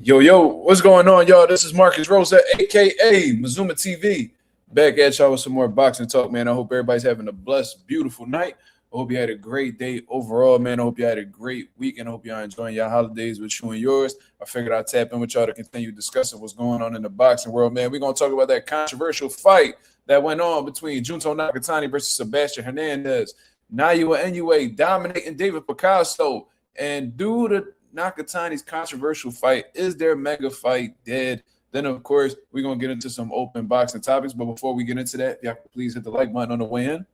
Yo, what's going on, y'all? This is Marcus Rosa, aka Mazuma TV, back at y'all with some more boxing talk, man. I hope everybody's having a blessed, beautiful night. I hope you had a great day overall, man. I hope you had a great weekend. I hope y'all enjoying your holidays with you and yours. I figured I'd tap in with y'all to continue discussing what's going on in the boxing world, man. We're going to talk about that controversial fight that went on between Junto Nakatani versus Sebastian Hernandez. Naoya Inoue dominating David Picasso. And due to Nakatani's controversial fight, is their mega fight dead? Then, of course, we're going to get into some open boxing topics. But before we get into that, y'all please hit the like button on the way in.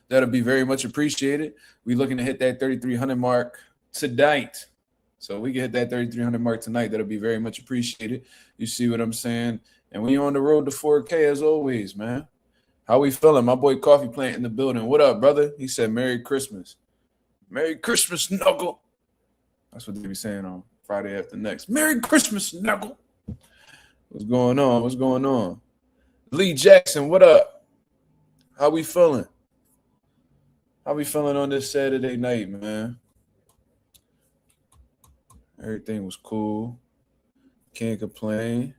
That'll be very much appreciated. We're looking to hit that 3,300 mark tonight. So we can hit that 3,300 mark tonight. That'll be very much appreciated. You see what I'm saying? And we on the road to 4K as always, man. How we feeling? My boy Coffee Plant in the building. What up, brother? He said, Merry Christmas. Merry Christmas, Knuckle. That's what they be saying on Friday after next. Merry Christmas, Knuckle. What's going on? What's going on? Lee Jackson, what up? How we feeling? How we feeling on this Saturday night, man? Everything was cool. Can't complain.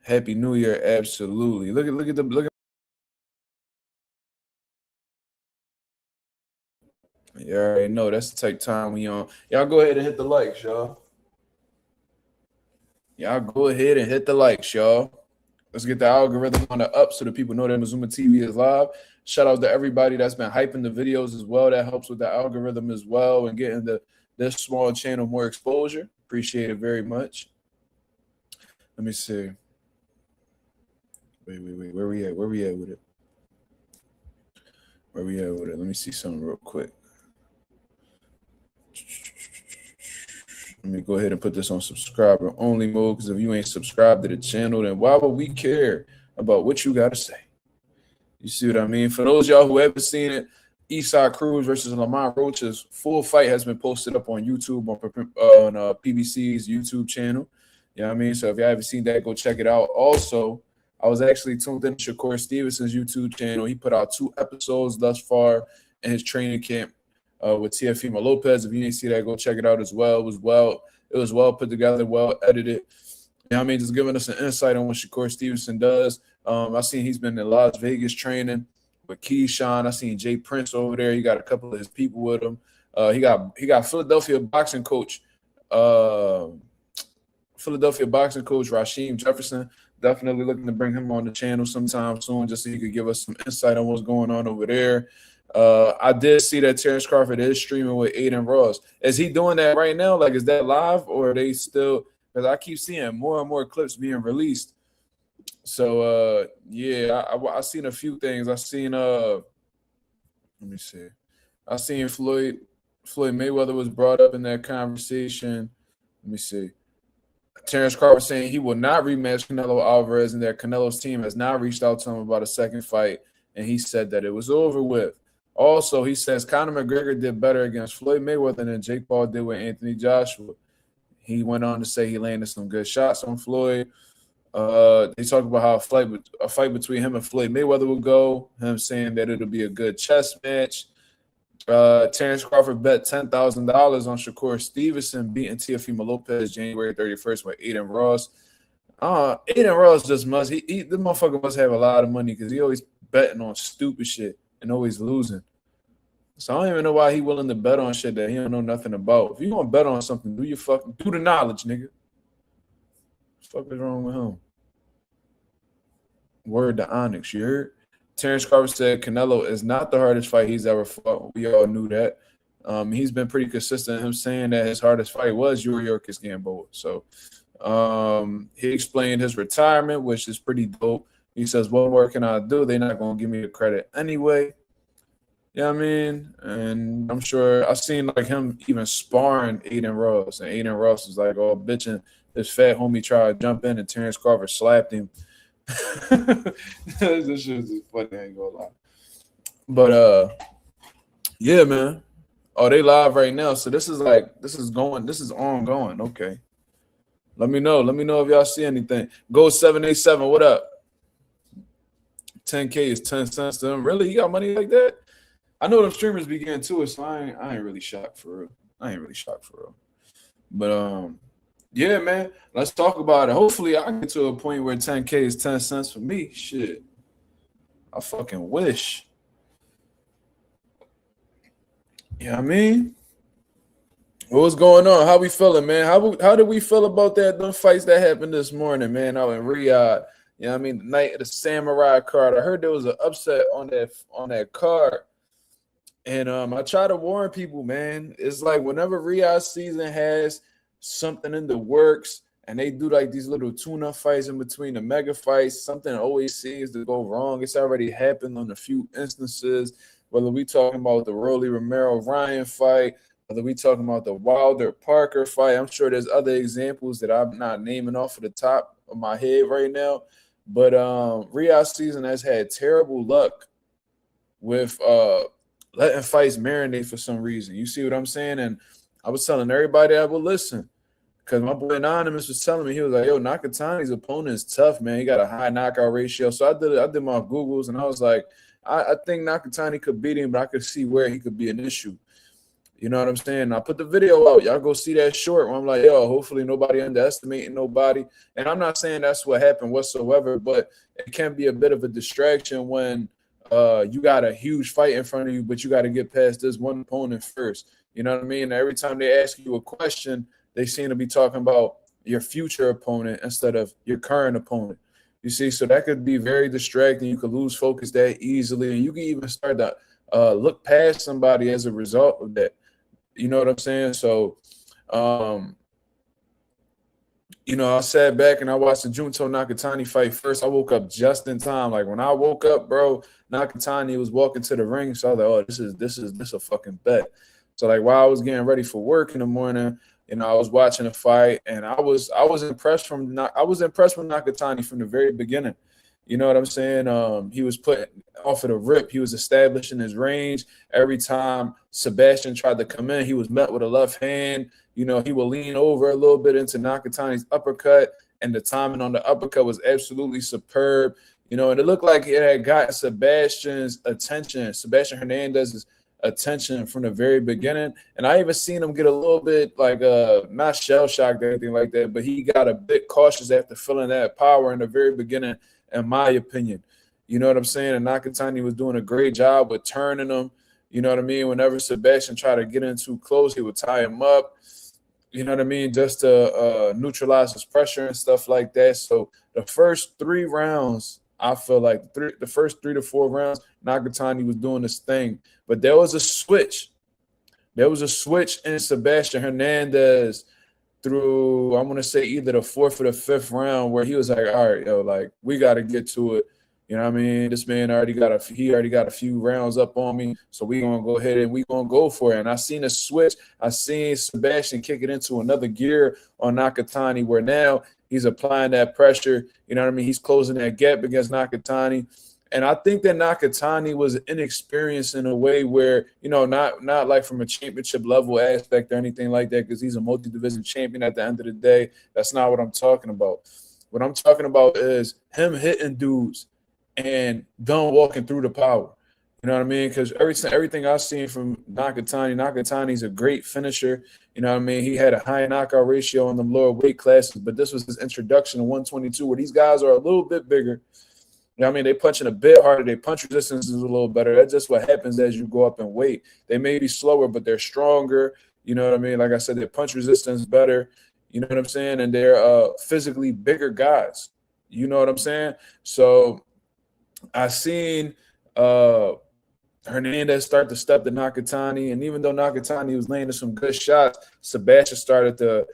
Happy New Year, absolutely. Look at. You already know that's the type of time we on. Y'all go ahead and hit the likes, y'all. Y'all go ahead and hit the likes, y'all. Let's get the algorithm on the up so that people know that Mazuma TV is live. Shout out to everybody that's been hyping the videos as well. That helps with the algorithm as well and getting this small channel more exposure. Appreciate it very much. Let me see. Wait. Where we at? Where we at with it? Where we at with it? Let me see something real quick. Let me go ahead and put this on subscriber only mode, because if you ain't subscribed to the channel, then why would we care about what you got to say? You see what I mean? For those of y'all who haven't seen it, Eastside Cruz versus Lamont Roach's full fight has been posted up on YouTube on PBC's YouTube channel. You know what I mean? So if you haven't seen that, go check it out. Also, I was actually tuned in to Shakur Stevenson's YouTube channel. He put out 2 episodes thus far in his training camp with Teofimo Lopez. If you didn't see that, go check it out as well. It was well put together, well edited. You know what I mean? Just giving us an insight on what Shakur Stevenson does. I've seen he's been in Las Vegas training with Keyshawn. I've seen Jay Prince over there. He got a couple of his people with him. He got Philadelphia boxing coach Rasheem Jefferson. Definitely looking to bring him on the channel sometime soon, just so he could give us some insight on what's going on over there. I did see that Terrence Crawford is streaming with Aiden Ross. Is he doing that right now? Like, is that live, or are they still? Because I keep seeing more and more clips being released. So yeah, I seen a few things. I seen let me see. I seen Floyd Mayweather was brought up in that conversation. Let me see. Terrence Crawford saying he will not rematch Canelo Alvarez, and that Canelo's team has now reached out to him about a second fight, and he said that it was over with. Also, he says Conor McGregor did better against Floyd Mayweather than Jake Paul did with Anthony Joshua. He went on to say he landed some good shots on Floyd. They talked about how a fight between him and Floyd Mayweather would go, him saying that it'll be a good chess match. Terrence Crawford bet $10,000 on Shakur Stevenson beating Teofimo Lopez January 31st with Aiden Ross. Aiden Ross just must – the motherfucker must have a lot of money, because he always betting on stupid shit and always losing. So I don't even know why he willing to bet on shit that he don't know nothing about. If you want to bet on something, do the knowledge, nigga. What the fuck is wrong with him? Word to Onyx, you heard? Terrence Crawford said Canelo is not the hardest fight he's ever fought. We all knew that. He's been pretty consistent in him saying that his hardest fight was Yuriorkis Gamboa. So he explained his retirement, which is pretty dope. He says, what more can I do? They're not going to give me the credit anyway. You know what I mean? And I'm sure I've seen like him even sparring Aiden Ross. And Aiden Ross is like, oh, bitching. This fat homie tried to jump in and Terrence Crawford slapped him. This shit is funny, I ain't gonna lie. But yeah, man. Oh, they live right now. So this is ongoing. Okay. Let me know if y'all see anything. Go 787, what up? 10K is 10 cents to them. Really? You got money like that? I know them streamers be getting to it, so I ain't really shocked for real. But Yeah, man. Let's talk about it. Hopefully, I get to a point where 10K is 10 cents for me. Shit, I fucking wish. You know what I mean? What's going on? How we feeling, man? How did we feel about them fights that happened this morning, man, out in Riyadh? You know what I mean? The night of the Samurai card. I heard there was an upset on that card. And I try to warn people, man. It's like whenever Riyadh season has something in the works and they do like these little tune-up fights in between the mega fights, something always seems to go wrong. It's already happened on a few instances, whether we talking about the Rolly Romero Ryan fight, whether we talking about the Wilder Parker fight. I'm sure there's other examples that I'm not naming off of the top of my head right now. But Riyadh season has had terrible luck with letting fights marinate for some reason. You see what I'm saying? And I was telling everybody I would listen because my boy Anonymous was telling me, he was like, yo, Nakatani's opponent is tough, man. He got a high knockout ratio. So I did my Googles and I was like, I think Nakatani could beat him, but I could see where he could be an issue. You know what I'm saying? I put the video out. Y'all go see that short where I'm like, yo, hopefully nobody underestimating nobody. And I'm not saying that's what happened whatsoever, but it can be a bit of a distraction when you got a huge fight in front of you, but you got to get past this one opponent first. You know what I mean? Every time they ask you a question, they seem to be talking about your future opponent instead of your current opponent. You see, so that could be very distracting. You could lose focus that easily, and you can even start to look past somebody as a result of that. You know what I'm saying? So, I sat back and I watched the Junto Nakatani fight first. I woke up just in time. Like when I woke up, bro, Nakatani was walking to the ring. So I was like, oh, this a fucking bet. So like while I was getting ready for work in the morning, I was watching the fight and I was impressed with Nakatani from the very beginning. You know what I'm saying? He was put off of the rip. He was establishing his range. Every time Sebastian tried to come in, he was met with a left hand. He would lean over a little bit into Nakatani's uppercut, and the timing on the uppercut was absolutely superb. And it looked like it had got Sebastian Hernandez's attention from the very beginning. And I even seen him get a little bit like not shell-shocked or anything like that, but he got a bit cautious after feeling that power in the very beginning, in my opinion. You know what I'm saying? And Nakatani was doing a great job with turning him. You know what I mean? Whenever Sebastian tried to get in too close, he would tie him up. You know what I mean? Just to neutralize his pressure and stuff like that. So the first 3 rounds, I feel like the first 3 to 4 rounds, Nakatani was doing this thing. But there was a switch. There was a switch in Sebastian Hernandez through, I want to say either the 4th or the 5th round, where he was like, all right, yo, like we got to get to it. You know what I mean? This man already got a few rounds up on me, so we gonna go ahead and we gonna go for it. And I seen a switch. I seen Sebastian kick it into another gear on Nakatani, where now he's applying that pressure. You know what I mean? He's closing that gap against Nakatani. And I think that Nakatani was inexperienced in a way where, not like from a championship level aspect or anything like that, because he's a multi-division champion at the end of the day. That's not what I'm talking about. What I'm talking about is him hitting dudes and don't walking through the power. You know what I mean? Because everything I've seen from Nakatani's a great finisher. You know what I mean? He had a high knockout ratio in the lower weight classes, but this was his introduction to 122, where these guys are a little bit bigger. You know what I mean? They punching a bit harder. Their punch resistance is a little better. That's just what happens as you go up in weight. They may be slower, but they're stronger. You know what I mean? Like I said, their punch resistance is better. You know what I'm saying? And they're physically bigger guys. You know what I'm saying? So I seen Hernandez start to step to Nakatani, and even though Nakatani was landing some good shots, Sebastian started to,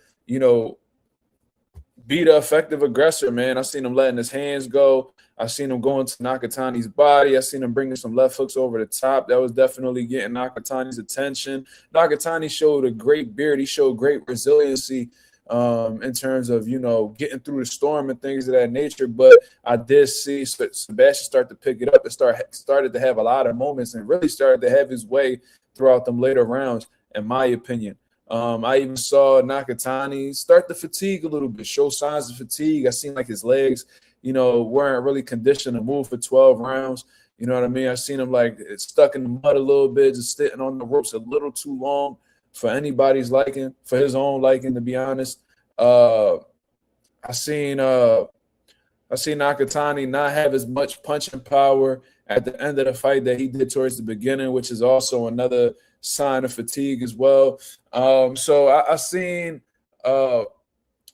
be the effective aggressor, man. I seen him letting his hands go. I seen him going to Nakatani's body. I seen him bringing some left hooks over the top. That was definitely getting Nakatani's attention. Nakatani showed a great beard. He showed great resiliency in terms of, getting through the storm and things of that nature. But I did see Sebastian start to pick it up and started to have a lot of moments and really started to have his way throughout them later rounds, in my opinion. I even saw Nakatani start to fatigue a little bit, show signs of fatigue. I seen like his legs, weren't really conditioned to move for 12 rounds. You know what I mean? I seen him like stuck in the mud a little bit, just sitting on the ropes a little too long for anybody's liking, for his own liking, to be honest. Uh, I seen Nakatani not have as much punching power at the end of the fight that he did towards the beginning, which is also another sign of fatigue as well. So I seen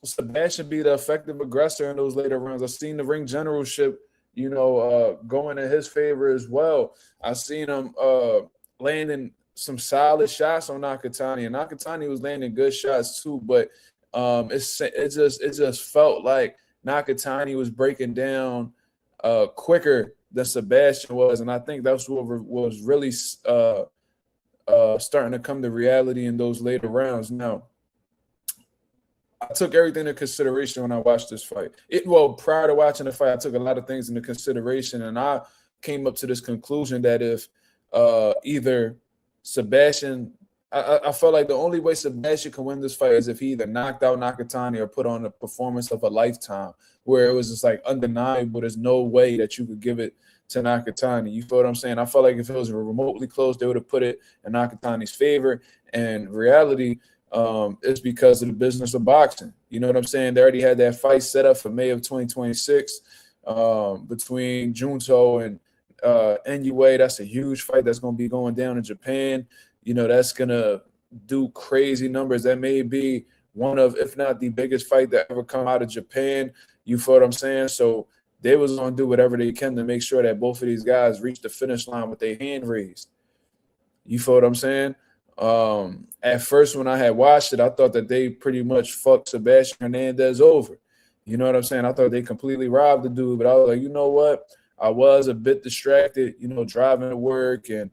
Sebastian be the effective aggressor in those later rounds. I've seen the ring generalship, going in his favor as well. I've seen him landing some solid shots on Nakatani, and Nakatani was landing good shots too. But it just felt like Nakatani was breaking down quicker than Sebastian was, and I think that's what was really starting to come to reality in those later rounds. Now, I took everything into consideration when I watched this fight. Prior to watching the fight, I took a lot of things into consideration, and I came up to this conclusion that if either Sebastian, I felt like the only way Sebastian can win this fight is if he either knocked out Nakatani or put on a performance of a lifetime, where it was just like undeniable. There's no way that you could give it to Nakatani. You feel what I'm saying? I felt like if it was remotely close, they would have put it in Nakatani's favor. And reality, it's because of the business of boxing. You know what I'm saying? They already had that fight set up for May of 2026 between Junto and Inoue. That's a huge fight that's going to be going down in Japan. That's going to do crazy numbers. That may be one of, if not the biggest fight that ever come out of Japan. You feel what I'm saying? So they was going to do whatever they can to make sure that both of these guys reach the finish line with their hand raised. You feel what I'm saying? At first, when I had watched it, I thought that they pretty much fucked Sebastian Hernandez over. You know what I'm saying? I thought they completely robbed the dude, but I was like, you know what? I was a bit distracted, driving to work and,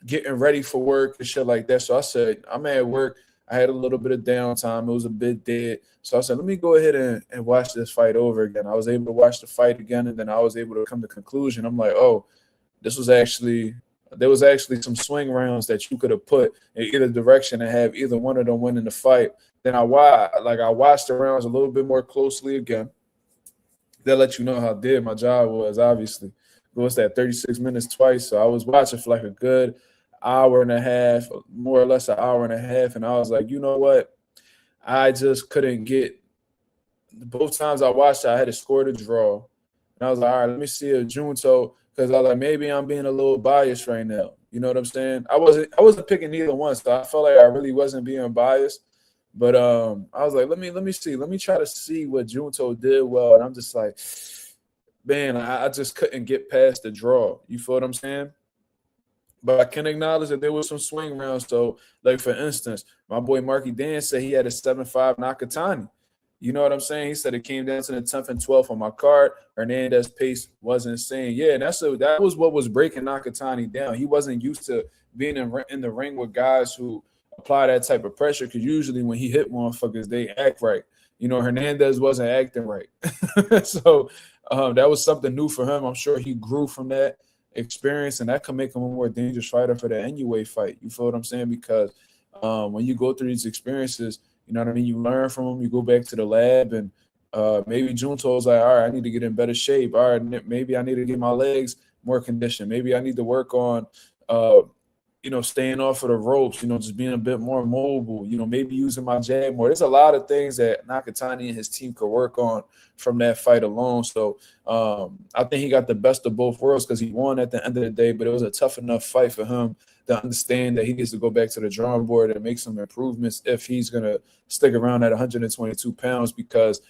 getting ready for work and shit like that. So I said, I'm at work. I had a little bit of downtime. It was a bit dead. So I said, let me go ahead and watch this fight over again. I was able to watch the fight again, and then I was able to come to conclusion. I'm like, oh, there was actually some swing rounds that you could have put in either direction and have either one of them winning the fight. Then I watched the rounds a little bit more closely again. That let you know how dead my job was, obviously. It was that 36 minutes twice. So I was watching for like a good hour and a half, more or less an hour and a half. And I was like, you know what? I just couldn't get – both times I watched it, I had to score the draw. And I was like, all right, let me see if Junto – because I was like, maybe I'm being a little biased right now. You know what I'm saying? I wasn't picking either one, so I felt like I really wasn't being biased. But I was like, let me see. Let me try to see what Junto did well. And I'm just like, man, I just couldn't get past the draw. You feel what I'm saying? But I can acknowledge that there was some swing rounds. So, like, for instance, my boy Marky Dan said he had a 7-5 Nakatani. You know what I'm saying? He said it came down to the 10th and 12th on my card. Hernandez pace was insane. Yeah, and that was what was breaking Nakatani down. He wasn't used to being in the ring with guys who apply that type of pressure, because usually when he hit motherfuckers, they act right. Hernandez wasn't acting right. So that was something new for him. I'm sure he grew from that experience, and that could make him a more dangerous fighter for the Inoue fight. You feel what I'm saying? Because when you go through these experiences, you know what I mean? You learn from them. You go back to the lab, and maybe Junto's like, all right, I need to get in better shape. All right, maybe I need to get my legs more conditioned. Maybe I need to work on, staying off of the ropes, just being a bit more mobile, maybe using my jab more. There's a lot of things that Nakatani and his team could work on from that fight alone. So I think he got the best of both worlds because he won at the end of the day, but it was a tough enough fight for him to understand that he needs to go back to the drawing board and make some improvements if he's going to stick around at 122 pounds because,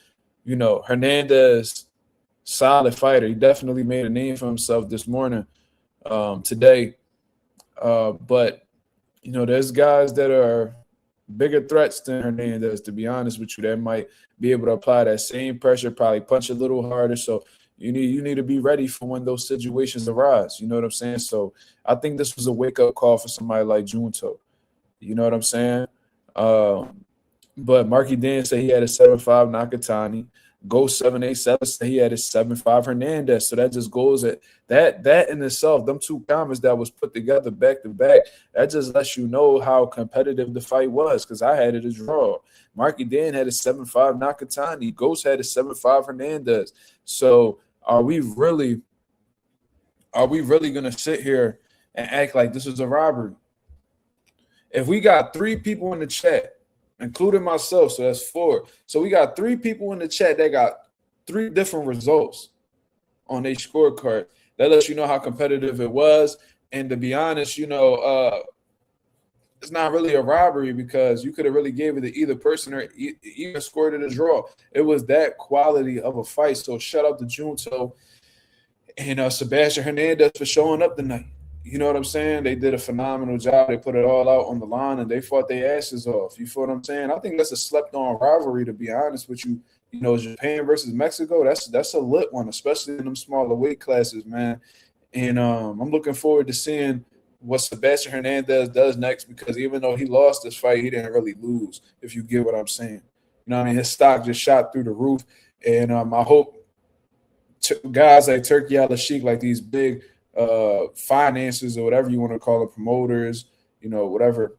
Hernandez, solid fighter. He definitely made a name for himself this morning, today. But, there's guys that are bigger threats than Hernandez, to be honest with you, that might be able to apply that same pressure, probably punch a little harder. So you need to be ready for when those situations arise. You know what I'm saying? So I think this was a wake-up call for somebody like Junto. You know what I'm saying? But Marky Dan said he had a 7-5 Nakatani. Go 7-8-7 said he had a 7-5 Hernandez. So that just goes at that in itself, them two comments that was put together back to back, that just lets you know how competitive the fight was, because I had it as draw. Marky Dan had a 7-5 Nakatani. Ghost had a 7-5 Hernandez. So are we really gonna sit here and act like this is a robbery? If we got 3 people in the chat including myself. So that's 4. So we got 3 people in the chat that got 3 different results on their scorecard. That lets you know how competitive it was. And to be honest, it's not really a robbery because you could have really gave it to either person or even scored it a draw. It was that quality of a fight. So shout out to Junto and Sebastian Hernandez for showing up tonight. You know what I'm saying? They did a phenomenal job. They put it all out on the line and they fought their asses off. You feel what I'm saying? I think that's a slept-on rivalry, to be honest with you. You know, Japan versus Mexico, that's a lit one, especially in them smaller weight classes, man. And I'm looking forward to seeing what Sebastian Hernandez does next because even though he lost this fight, he didn't really lose, if you get what I'm saying. You know what I mean? His stock just shot through the roof. And I hope guys like Turkey Al-Sheikh, like these big finances or whatever you want to call it, promoters, whatever,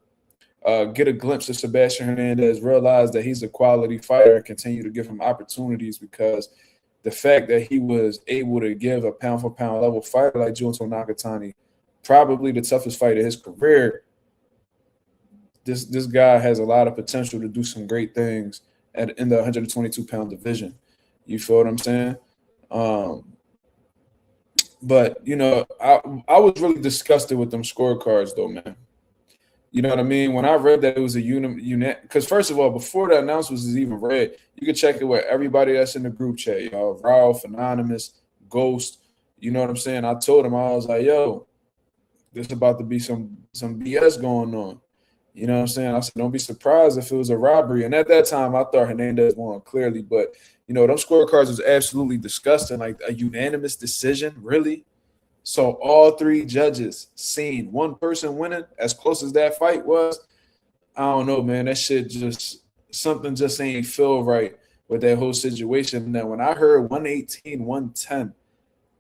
get a glimpse of Sebastian Hernandez, realize that he's a quality fighter and continue to give him opportunities because the fact that he was able to give a pound-for-pound level fighter like Junto Nakatani, probably the toughest fight of his career, this guy has a lot of potential to do some great things in the 122-pound division. You feel what I'm saying? But, I was really disgusted with them scorecards, though, man. You know what I mean? When I read that it was a unit, because first of all, before the announcement was even read, you can check it with everybody that's in the group chat, Ralph, Anonymous, Ghost. You know what I'm saying? I told him, I was like, yo, there's about to be some BS going on. You know what I'm saying? I said, don't be surprised if it was a robbery. And at that time, I thought Hernandez won clearly. But, them scorecards was absolutely disgusting. Like a unanimous decision, really? So all 3 judges seen one person winning as close as that fight was. I don't know, man. That shit something just ain't feel right with that whole situation. And then when I heard 118, 110,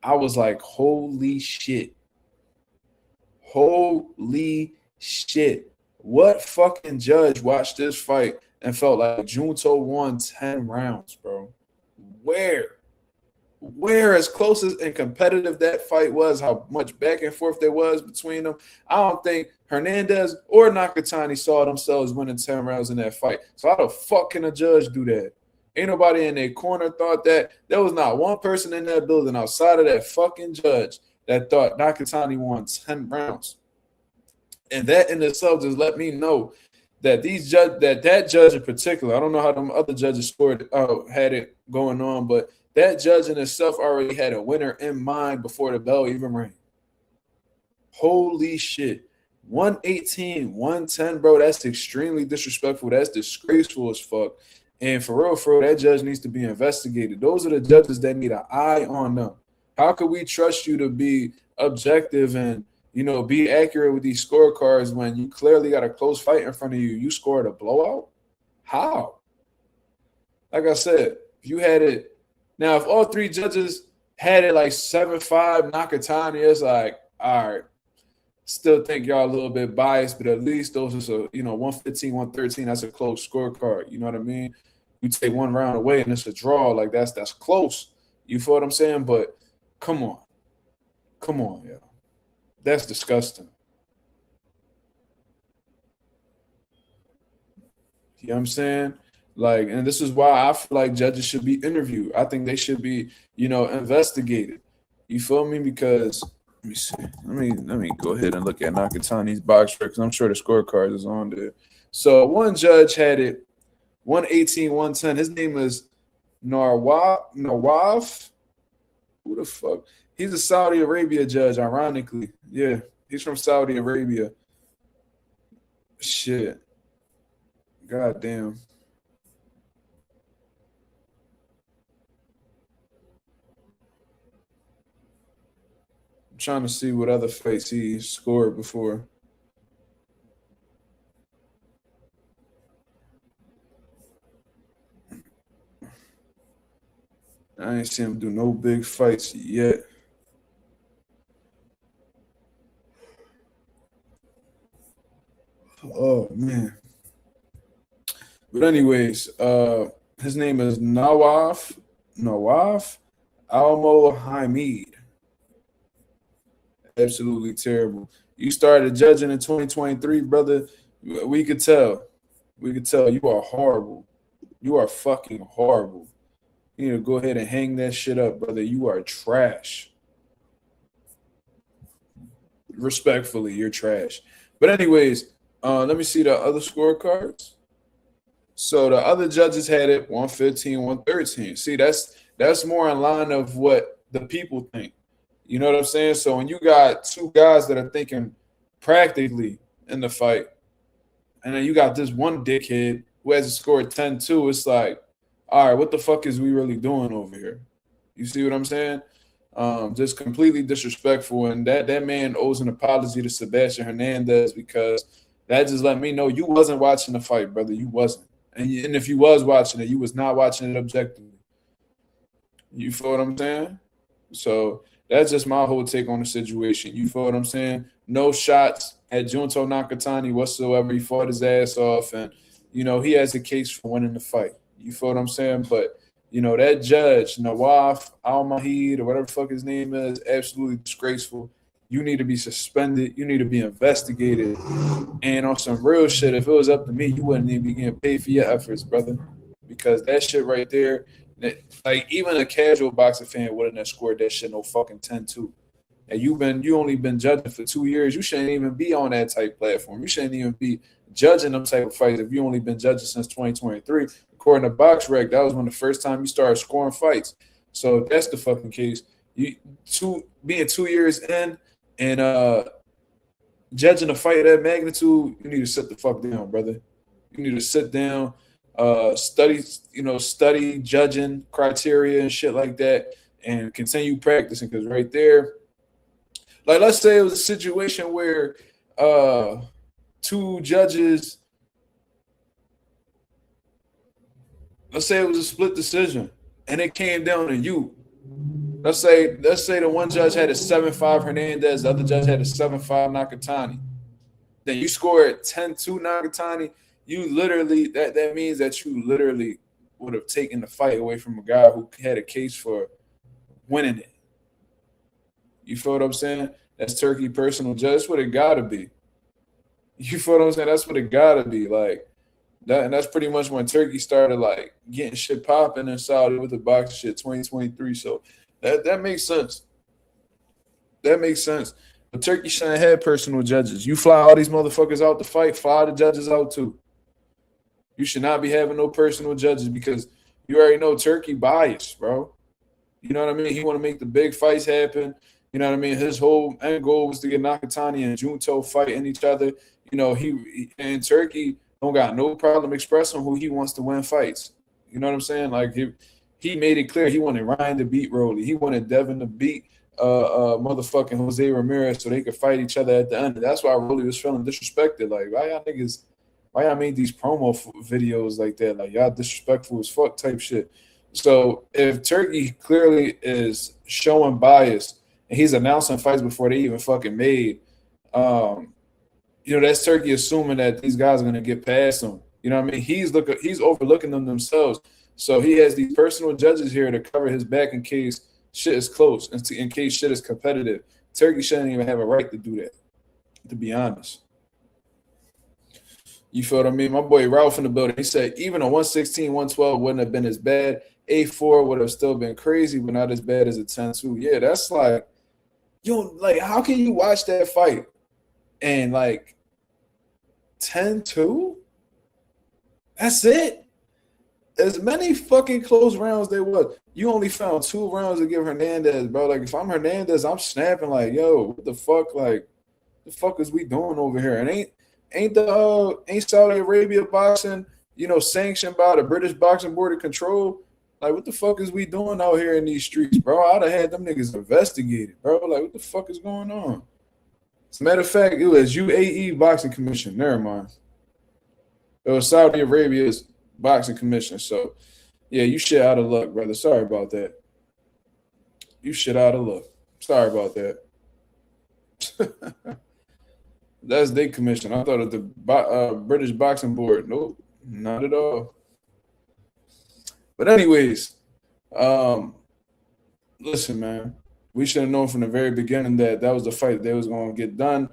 I was like, holy shit. Holy shit. What fucking judge watched this fight and felt like Junto won 10 rounds, bro? Where as close as and competitive that fight was, how much back and forth there was between them, I don't think Hernandez or Nakatani saw themselves winning 10 rounds in that fight. So how the fuck can a judge do that? Ain't nobody in their corner thought that. There was not one person in that building outside of that fucking judge that thought Nakatani won 10 rounds. And that in itself just let me know that that judge in particular, I don't know how them other judges scored, had it going on, but that judge in itself already had a winner in mind before the bell even rang. Holy shit. 118, 110, bro, that's extremely disrespectful. That's disgraceful as fuck. And for real, that judge needs to be investigated. Those are the judges that need an eye on them. How could we trust you to be objective and be accurate with these scorecards when you clearly got a close fight in front of you? You scored a blowout? How? Like I said, if you had it now, if all 3 judges had it like 7-5 Nakatani, it's like, all right, still think y'all a little bit biased, but at least those are 115, 113. That's a close scorecard. You know what I mean? You take 1 round away and it's a draw. Like that's close. You feel what I'm saying? But come on, yeah. That's disgusting. You know what I'm saying? Like, and this is why I feel like judges should be interviewed. I think they should be, investigated. You feel me? Because let me see. Let me go ahead and look at Nakatani's box record because I'm sure the scorecard is on there. So one judge had it 118, 110. His name is Nawaf. Who the fuck? He's a Saudi Arabia judge, ironically. Yeah, he's from Saudi Arabia. Shit. God damn. I'm trying to see what other fights he scored before. I ain't seen him do no big fights yet. Oh man. But anyways, his name is Nawaf Almo Hamid. Absolutely terrible. You started judging in 2023, brother. We could tell. We could tell you are horrible. You are fucking horrible. You need to go ahead and hang that shit up, brother. You are trash. Respectfully, you're trash. But anyways, let me see the other scorecards. So the other judges had it 115, 113. See, that's more in line of what the people think. You know what I'm saying? So when you got two guys that are thinking practically in the fight, and then you got this one dickhead who has a score of 10-2, it's like, all right, what the fuck is we really doing over here? You see what I'm saying? Just completely disrespectful. And that man owes an apology to Sebastian Hernandez, because that just let me know you wasn't watching the fight, brother. You wasn't. And if you was watching it, you was not watching it objectively. You feel what I'm saying? So that's just my whole take on the situation. You feel what I'm saying? No shots at Junto Nakatani whatsoever. He fought his ass off, and he has a case for winning the fight. You feel what I'm saying? But that judge, Nawaf Al-Mahid, or whatever the fuck his name is, absolutely disgraceful. You need to be suspended. You need to be investigated. And on some real shit, if it was up to me, you wouldn't even be getting paid for your efforts, brother. Because that shit right there, like even a casual boxing fan wouldn't have scored that shit no fucking 10-2. And you only been judging for 2 years. You shouldn't even be on that type platform. You shouldn't even be judging them type of fights if you only been judging since 2023. According to BoxRec, that was when the first time you started scoring fights. So if that's the fucking case, being 2 years in and judging a fight of that magnitude, you need to sit the fuck down, brother. You need to sit down, study judging criteria and shit like that, and continue practicing. Because right there, like, let's say it was a situation where two judges, let's say it was a split decision and it came down to you. Let's say the one judge had a 7-5 Hernandez, the other judge had a 7-5 Nakatani. Then you scored 10-2 Nakatani. You literally, that means that you literally would have taken the fight away from a guy who had a case for winning it. You feel what I'm saying? That's Turkey personal judge. That's what it gotta be. You feel what I'm saying? That's what it gotta be. Like that, and that's pretty much when Turkey started like getting shit popping in Saudi with the boxing shit 2023. So that makes sense. That makes sense. But Turkey shouldn't have personal judges. You fly all these motherfuckers out to fight, fly the judges out too. You should not be having no personal judges, because you already know Turkey biased, bro. You know what I mean? He want to make the big fights happen. You know what I mean? His whole end goal was to get Nakatani and Junto fighting each other. He and Turkey don't got no problem expressing who he wants to win fights. You know what I'm saying? Like he made it clear he wanted Ryan to beat Rolly. He wanted Devin to beat motherfucking Jose Ramirez so they could fight each other at the end. And that's why Rolly was feeling disrespected. Like, why y'all made these promo videos like that? Like, y'all disrespectful as fuck type shit. So if Turkey clearly is showing bias and he's announcing fights before they even fucking made, that's Turkey assuming that these guys are gonna get past him. You know what I mean? He's overlooking them themselves. So he has these personal judges here to cover his back in case shit is close, in case shit is competitive. Turkey shouldn't even have a right to do that, to be honest. You feel what I mean? My boy Ralph in the building, he said even a 116, 112 wouldn't have been as bad. A4 would have still been crazy, but not as bad as a 10-2. Yeah, that's like, how can you watch that fight and like 10-2? That's it? As many fucking close rounds there was. You only found 2 rounds to give Hernandez, bro. Like, if I'm Hernandez, I'm snapping like, yo, what the fuck? Like, the fuck is we doing over here? And ain't Saudi Arabia boxing, sanctioned by the British Boxing Board of Control? Like, what the fuck is we doing out here in these streets, bro? I'd have had them niggas investigated, bro. Like, what the fuck is going on? As a matter of fact, it was UAE Boxing Commission. Never mind. It was Saudi Arabia's Boxing Commission. So, yeah, you shit out of luck, brother. Sorry about that. You shit out of luck. Sorry about that. That's their commission. I thought of the British Boxing Board. Nope, not at all. But anyways, listen, man. We should have known from the very beginning that was the fight that was going to get done.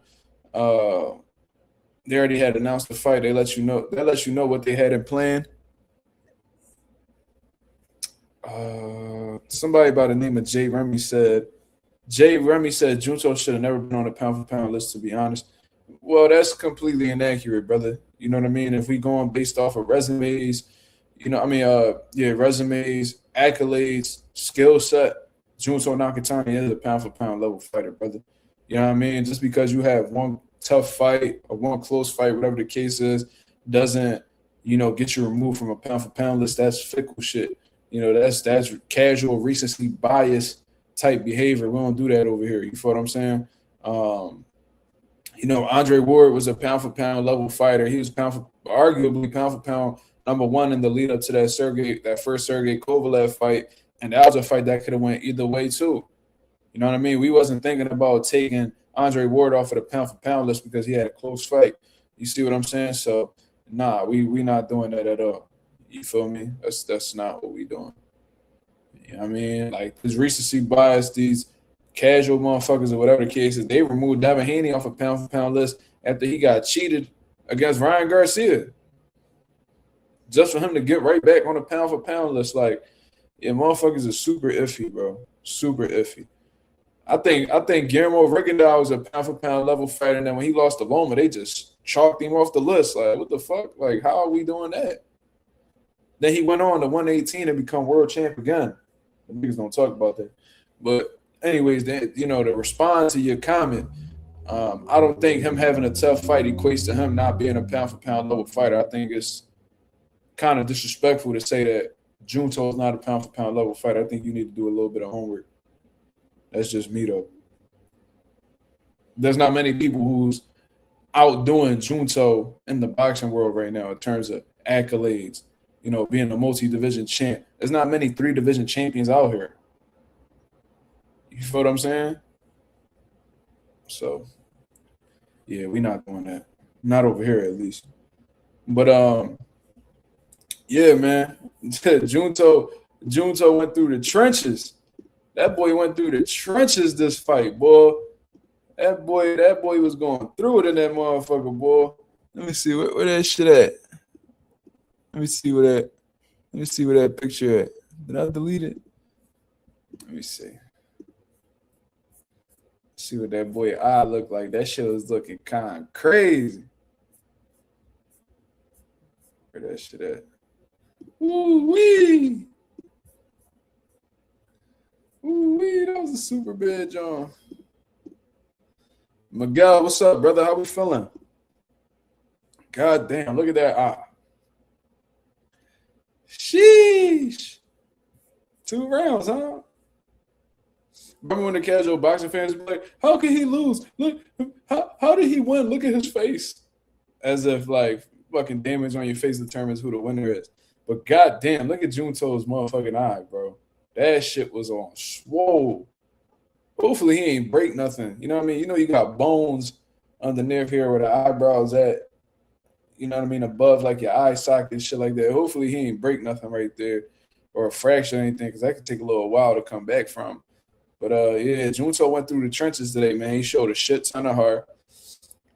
They already had announced the fight. They let you know. They let you know what they had in plan. Somebody by the name of Jay Remy said Junto should have never been on the pound for pound list, to be honest. Well, that's completely inaccurate, brother. You know what I mean? If we going based off of resumes, resumes, accolades, skill set, Junto Nakatani is a pound for pound level fighter, brother. You know what I mean? Just because you have one tough fight or one close fight, whatever the case is, doesn't, get you removed from a pound for pound list. That's fickle shit. That's casual recency bias type behavior. We don't do that over here. You feel what I'm saying? Andre Ward was a pound for pound level fighter. He was arguably pound for pound number one in the lead up to that first Sergey Kovalev fight, and that was a fight that could have went either way too. You know what I mean? We wasn't thinking about taking Andre Ward off of the pound for pound list because he had a close fight. You see what I'm saying? So, nah, we not doing that at all. You feel me? That's not what we doing. You know what I mean? Like, this recency bias, these casual motherfuckers or whatever the case is, they removed Devin Haney off a pound for pound list after he got cheated against Ryan Garcia. Just for him to get right back on the pound for pound list. Like, yeah, motherfuckers are super iffy, bro. Super iffy. I think Guillermo Rigondeaux was a pound for pound level fighter, and then when he lost to Loma, they just chalked him off the list. Like, what the fuck? Like, how are we doing that? Then he went on to 118 and become world champ again. The niggas don't talk about that. But anyways, to respond to your comment, I don't think him having a tough fight equates to him not being a pound for pound level fighter. I think it's kind of disrespectful to say that Junto is not a pound for pound level fighter. I think you need to do a little bit of homework. That's just me, though. There's not many people who's outdoing Junto in the boxing world right now in terms of accolades, being a multi-division champ. There's not many 3-division champions out here. You feel what I'm saying? So, yeah, we're not doing that. Not over here, at least. But, yeah, man. Junto went through the trenches. That boy went through the trenches this fight, boy. That boy was going through it in that motherfucker, boy. Let me see where that shit at. Let me see where that picture at. Did I delete it? Let me see. See what that boy eye looked like. That shit was looking kind of crazy. Where that shit at? Ooh-wee. Ooh-wee, that was a super bad John. Miguel, what's up, brother? How we feeling? God damn, look at that eye. Sheesh. 2 rounds, huh? Remember when the casual boxing fans be like, how can he lose? Look, how did he win? Look at his face. As if, like, fucking damage on your face determines who the winner is. But goddamn, look at Junto's motherfucking eye, bro. That shit was on swole. Hopefully he ain't break nothing. You know what I mean? You got bones underneath here where the eyebrows at. You know what I mean? Above, like, your eye socket and shit like that. Hopefully he ain't break nothing right there or a fracture or anything, because that could take a little while to come back from. But, yeah, Junto went through the trenches today, man. He showed a shit ton of heart.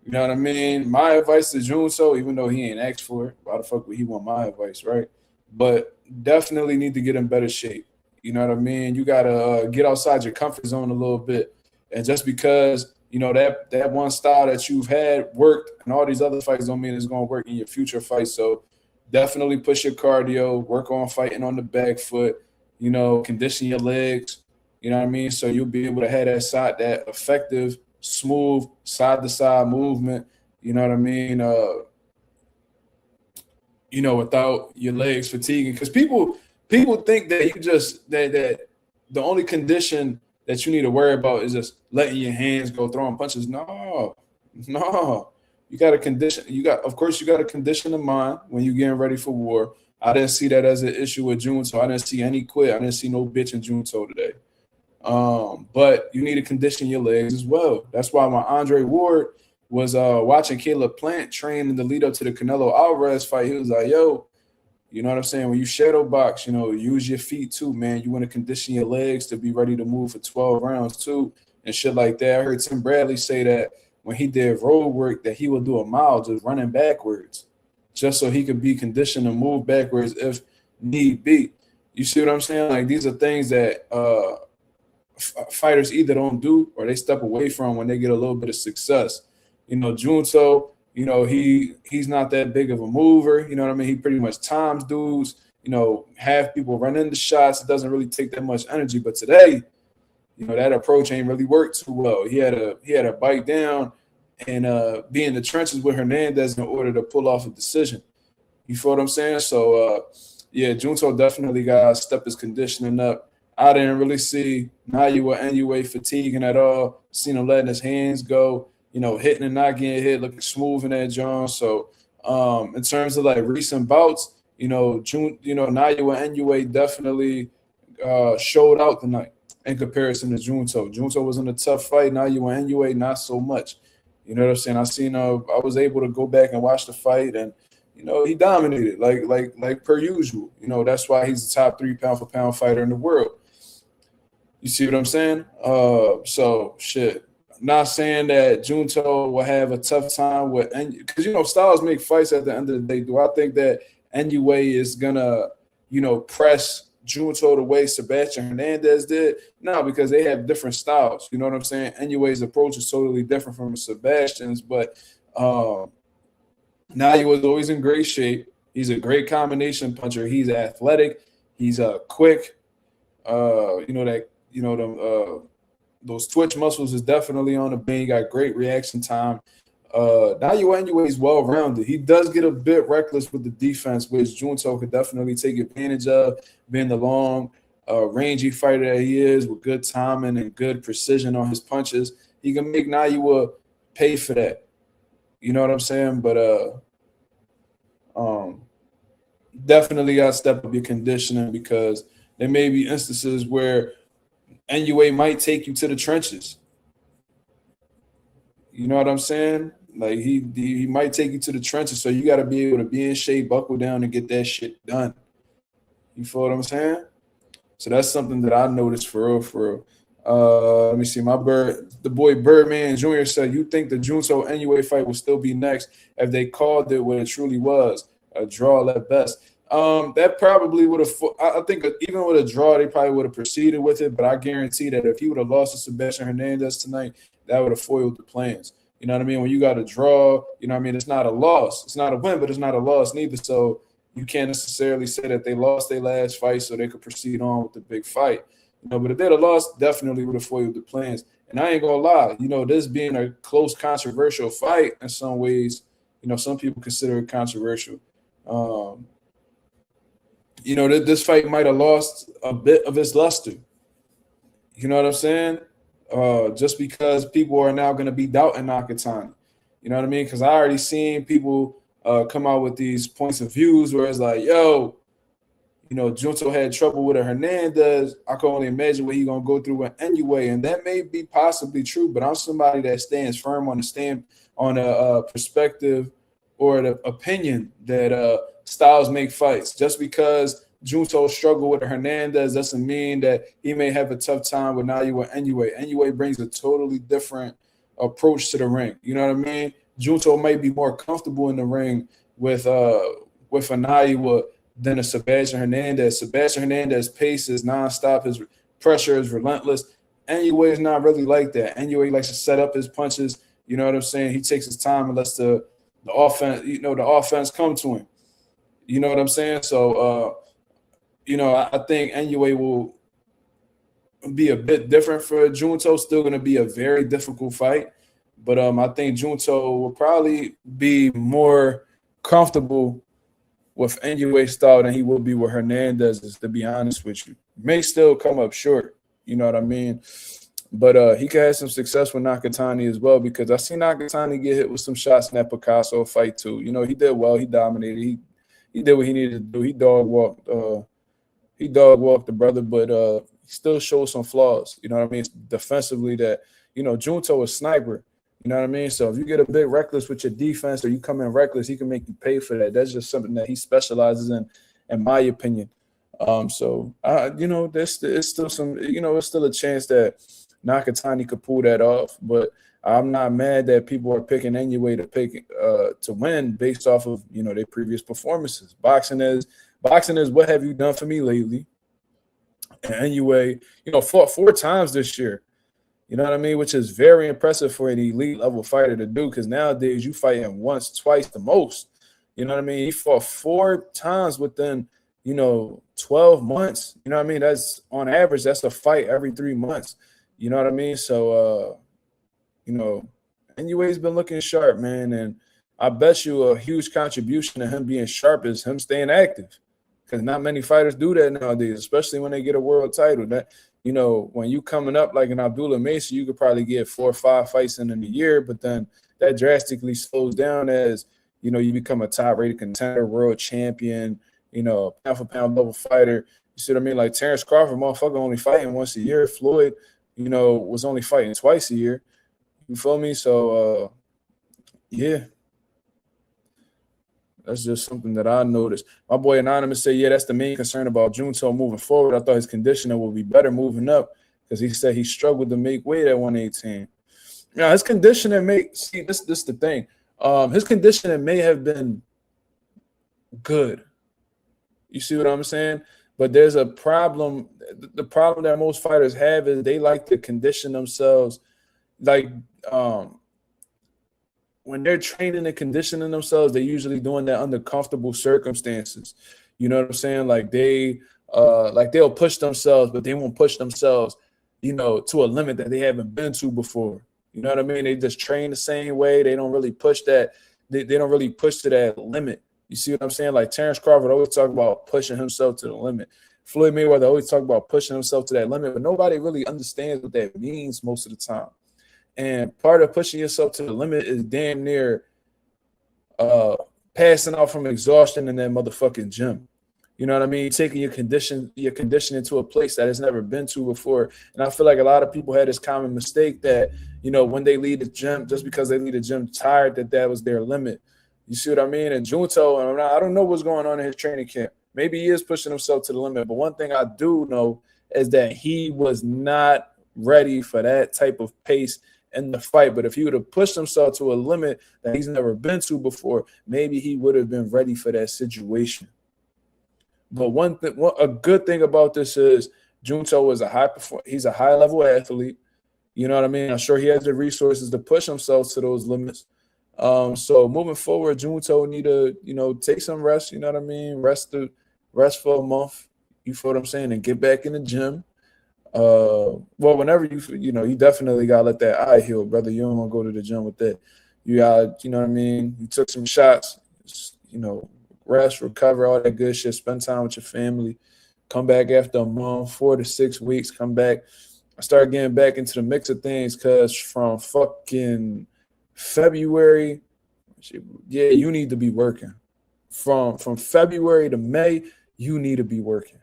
You know what I mean? My advice to Junto, even though he ain't asked for it, why the fuck would he want my advice, right? But definitely need to get in better shape. You know what I mean? You got to get outside your comfort zone a little bit. And just because, that one style that you've had worked and all these other fights don't mean it's going to work in your future fights. So definitely push your cardio, work on fighting on the back foot, condition your legs. You know what I mean? So you'll be able to have that effective, smooth, side-to-side movement, you know what I mean? Without your legs fatiguing. Because people think that that the only condition that you need to worry about is just letting your hands go throwing punches. No. You got to condition. Of course, you got to condition the mind when you're getting ready for war. I didn't see that as an issue with Junto. I didn't see any quit. I didn't see no bitch in Junto today. But you need to condition your legs as well. That's why when Andre Ward was watching Caleb Plant train in the lead up to the Canelo Alvarez fight, he was like, yo, you know what I'm saying? When you shadow box, use your feet too, man. You want to condition your legs to be ready to move for 12 rounds too and shit like that. I heard Tim Bradley say that when he did road work that he would do a mile just running backwards, just so he could be conditioned to move backwards if need be. You see what I'm saying? Like, these are things that fighters either don't do or they step away from when they get a little bit of success. Junto, he's not that big of a mover. You know what I mean? He pretty much times dudes, have people run into shots. It doesn't really take that much energy. But today, that approach ain't really worked too well. He had a bite down and be in the trenches with Hernandez in order to pull off a decision. You feel what I'm saying? So, yeah, Junto definitely got to step his conditioning up. I didn't really see Naoya Inoue fatiguing at all. Seen him letting his hands go, hitting and not getting hit, looking smooth in that John. So, in terms of like recent bouts, Naoya Inoue definitely showed out tonight in comparison to Junto. Junto was in a tough fight. Naoya Inoue not so much. You know what I'm saying? I was able to go back and watch the fight, and he dominated like per usual. That's why he's the top 3 pound-for-pound fighter in the world. You see what I'm saying? So shit. Not saying that Junto will have a tough time with, because styles make fights at the end of the day. Do I think that Inoue is gonna, press Junto the way Sebastian Hernandez did? No, because they have different styles. You know what I'm saying? Inoue's approach is totally different from Sebastian's, but Naoya was always in great shape. He's a great combination puncher. He's athletic. He's quick. Those twitch muscles is definitely on the bang. Got great reaction time. Naoya Inoue is well-rounded. He does get a bit reckless with the defense, which Junto could definitely take advantage of, being the long, rangy fighter that he is with good timing and good precision on his punches. He can make Naoya pay for that. You know what I'm saying? But definitely got to step up your conditioning, because there may be instances where Inoue might take you to the trenches. You know what I'm saying? Like, he might take you to the trenches, so you got to be able to be in shape, buckle down, and get that shit done. You feel what I'm saying? So that's something that I noticed for real. Let me see. The boy Birdman Jr. said, "You think the Junto Inoue fight will still be next if they called it what it truly was, a draw at best?" That probably would have. I think even with a draw, they probably would have proceeded with it. But I guarantee that if he would have lost to Sebastian Hernandez tonight, that would have foiled the plans. You know what I mean? When you got a draw, it's not a loss. It's not a win, but it's not a loss neither. So you can't necessarily say that they lost their last fight so they could proceed on with the big fight. But if they'd have lost, definitely would have foiled the plans. And I ain't gonna lie, this being a close, controversial fight in some ways, some people consider it controversial. This fight might have lost a bit of its luster. You know what I'm saying? Just because people are now going to be doubting Nakatani. You know what I mean? Because I already seen people come out with these points of views where it's like, yo, Junto had trouble with a Hernandez. I can only imagine what he's going to go through with Inoue. And that may be possibly true, but I'm somebody that stands firm on a perspective or the opinion that styles make fights. Just because Junto struggled with Hernandez doesn't mean that he may have a tough time with Naoya Inoue. Inoue brings a totally different approach to the ring. You know what I mean? Junto might be more comfortable in the ring with a Naoya than a Sebastian Hernandez. Sebastian Hernandez pace is nonstop. His pressure is relentless. Inoue is not really like that. Inoue likes to set up his punches. You know what I'm saying? He takes his time and lets the offense come to him. You know what I'm saying? So, I think Inoue will be a bit different for Junto. Still going to be a very difficult fight. But I think Junto will probably be more comfortable with Inoue's style than he will be with Hernandez's, to be honest with you. May still come up short. You know what I mean? But he could have some success with Nakatani as well, because I see Nakatani get hit with some shots in that Picasso fight too. He did well. He dominated. He did what he needed to do. He dog walked the brother, but he still showed some flaws. You know what I mean? Defensively, that Junto is sniper. You know what I mean? So if you get a bit reckless with your defense, or you come in reckless, he can make you pay for that. That's just something that he specializes in my opinion. There's still some, it's still a chance that Nakatani could pull that off. But I'm not mad that people are picking Inoue to win based off of their previous performances. Boxing is what have you done for me lately? And Inoue, fought 4 times this year. You know what I mean? Which is very impressive for an elite level fighter to do, because nowadays you fighting once, twice the most. You know what I mean? He fought 4 times within 12 months. You know what I mean? That's on average, that's a fight every 3 months. You know what I mean? So Inoue's been looking sharp, man. And I bet you a huge contribution to him being sharp is him staying active. Because not many fighters do that nowadays, especially when they get a world title. That when you coming up like an Abdullah Macy, you could probably get 4 or 5 fights in a year, but then that drastically slows down as you become a top-rated contender, world champion, pound-for-pound level fighter. You see what I mean? Like Terrence Crawford, motherfucker, only fighting once a year. Floyd, was only fighting twice a year. You feel me? So, yeah. That's just something that I noticed. My boy Anonymous said, yeah, that's the main concern about Junto moving forward. I thought his conditioning would be better moving up, because he said he struggled to make weight at 118. Now, his conditioning this is the thing. His conditioning may have been good. You see what I'm saying? But there's a problem. The problem that most fighters have is they like to condition themselves. Like when they're training and conditioning themselves, they're usually doing that under comfortable circumstances. You know what I'm saying? Like they'll push themselves, but they won't push themselves, to a limit that they haven't been to before. You know what I mean? They just train the same way. They don't really push that. They don't really push to that limit. You see what I'm saying? Like Terrence Crawford always talk about pushing himself to the limit. Floyd Mayweather always talk about pushing himself to that limit, but nobody really understands what that means most of the time. And part of pushing yourself to the limit is damn near passing out from exhaustion in that motherfucking gym. You know what I mean? Taking your conditioning to a place that has never been to before. And I feel like a lot of people had this common mistake that, when they leave the gym, just because they leave the gym tired, that was their limit. You see what I mean? And Junto, I don't know what's going on in his training camp. Maybe he is pushing himself to the limit. But one thing I do know is that he was not ready for that type of pace in the fight. But if he would have pushed himself to a limit that he's never been to before, maybe he would have been ready for that situation. But a good thing about this is Junto is he's a high level athlete. You know what I mean? I'm sure he has the resources to push himself to those limits. So moving forward, Junto need to, take some rest. You know what I mean? Rest for a month. You feel what I'm saying? And get back in the gym. Whenever you definitely gotta let that eye heal, brother. You don't want to go to the gym with that. You got, you know what I mean? You took some shots, rest, recover, all that good shit. Spend time with your family. Come back after a month, 4 to 6 weeks. Come back. I started getting back into the mix of things because from fucking February, yeah, you need to be working. From February to May, you need to be working.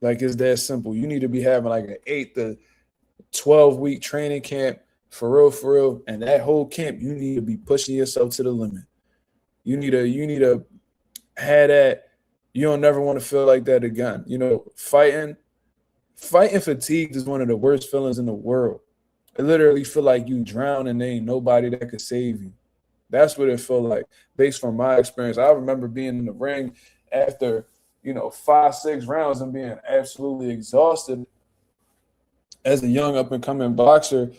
Like, it's that simple. You need to be having like an 8 to 12 week training camp for real. And that whole camp, you need to be pushing yourself to the limit. You need to have that. You don't never want to feel like that again. Fighting fatigue is one of the worst feelings in the world. It literally feel like you drown and there ain't nobody that could save you. That's what it felt like, based on my experience. I remember being in the ring after 5-6 rounds and being absolutely exhausted as a young up-and-coming boxer,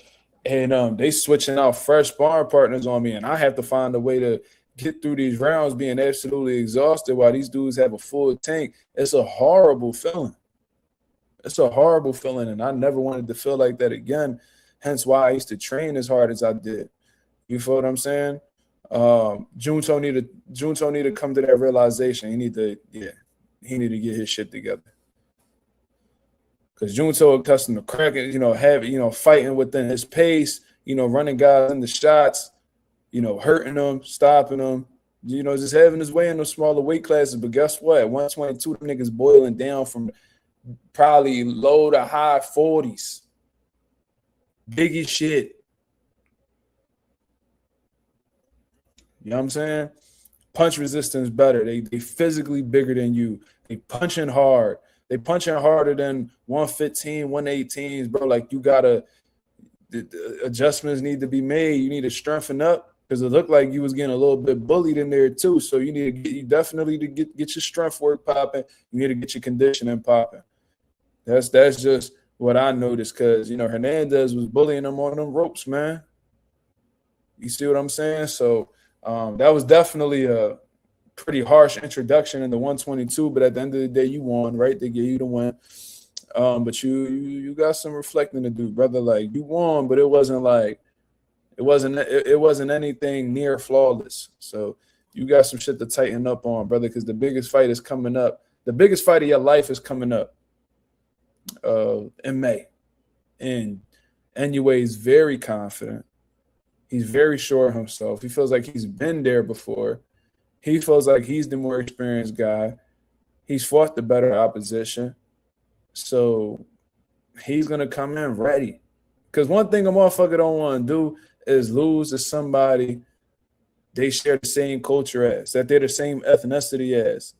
and they switching out fresh sparring partners on me, and I have to find a way to get through these rounds being absolutely exhausted while these dudes have a full tank. It's a horrible feeling. It's a horrible feeling, and I never wanted to feel like that again, hence why I used to train as hard as I did. You feel what I'm saying? Junto need to come to that realization. He need to get his shit together. Because Junto accustomed to cracking, fighting within his pace, running guys in the shots, hurting them, stopping them, just having his way in those smaller weight classes. But guess what? 122, them niggas boiling down from probably low to high 40s. Big as shit. You know what I'm saying? Punch resistance better. They physically bigger than you. They punching hard. They punching harder than 115, 118s, bro. Like, you gotta the adjustments need to be made. You need to strengthen up because it looked like you was getting a little bit bullied in there too. So you need to definitely to get your strength work popping. You need to get your conditioning popping. That's just what I noticed because, you know, Hernandez was bullying him on them ropes, man. You see what I'm saying? So that was definitely a pretty harsh introduction in the 122, but at the end of the day, you won, right? They gave you the win. But you got some reflecting to do, brother. Like, you won, but it wasn't anything near flawless. So you got some shit to tighten up on, brother, because the biggest fight is coming up. The biggest fight of your life is coming up in May. And Inoue is very confident. He's very sure of himself. He feels like he's been there before. He feels like he's the more experienced guy. He's fought the better opposition. So he's going to come in ready. Because one thing a motherfucker don't want to do is lose to somebody they share the same culture as, that they're the same ethnicity as.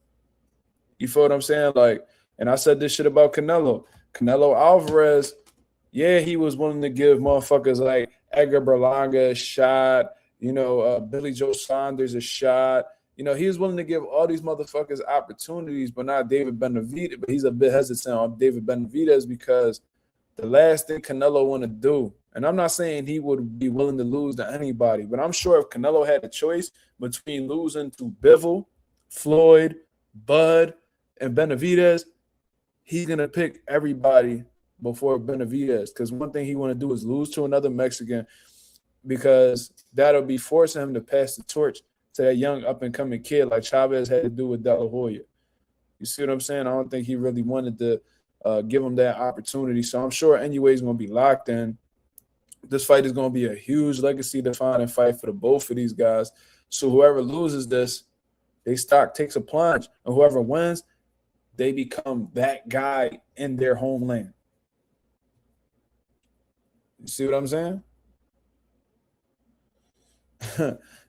You feel what I'm saying? Like, and I said this shit about Canelo. Canelo Alvarez, yeah, he was willing to give motherfuckers like Edgar Berlanga a shot, you know, Billy Joe Saunders a shot. You know, he was willing to give all these motherfuckers opportunities, but not David Benavidez. But he's a bit hesitant on David Benavidez because the last thing Canelo want to do, and I'm not saying he would be willing to lose to anybody, but I'm sure if Canelo had a choice between losing to Bivol, Floyd, Bud, and Benavidez, he's going to pick everybody before Benavidez because one thing he want to do is lose to another Mexican because that'll be forcing him to pass the torch to that young up-and-coming kid like Chavez had to do with De La Hoya. You see what I'm saying? I don't think he really wanted to give him that opportunity. So I'm sure Inoue is going to be locked in. This fight is going to be a huge legacy-defining fight for the both of these guys. So whoever loses this, their stock takes a plunge. And whoever wins, they become that guy in their homeland. You see what I'm saying?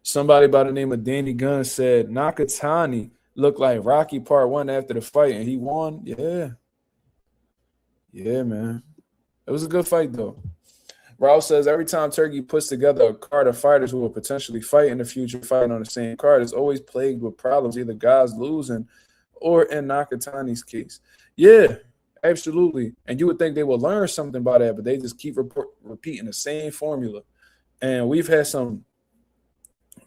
Somebody by the name of Danny Gunn said Nakatani looked like Rocky Part 1 after the fight, and he won. Yeah. Yeah, man. It was a good fight, though. Raul says every time Turkey puts together a card of fighters who will potentially fight in the future fighting on the same card, it's always plagued with problems, either guys losing or in Nakatani's case. Yeah, absolutely. And you would think they would learn something by that, but they just keep repeating the same formula. And we've had some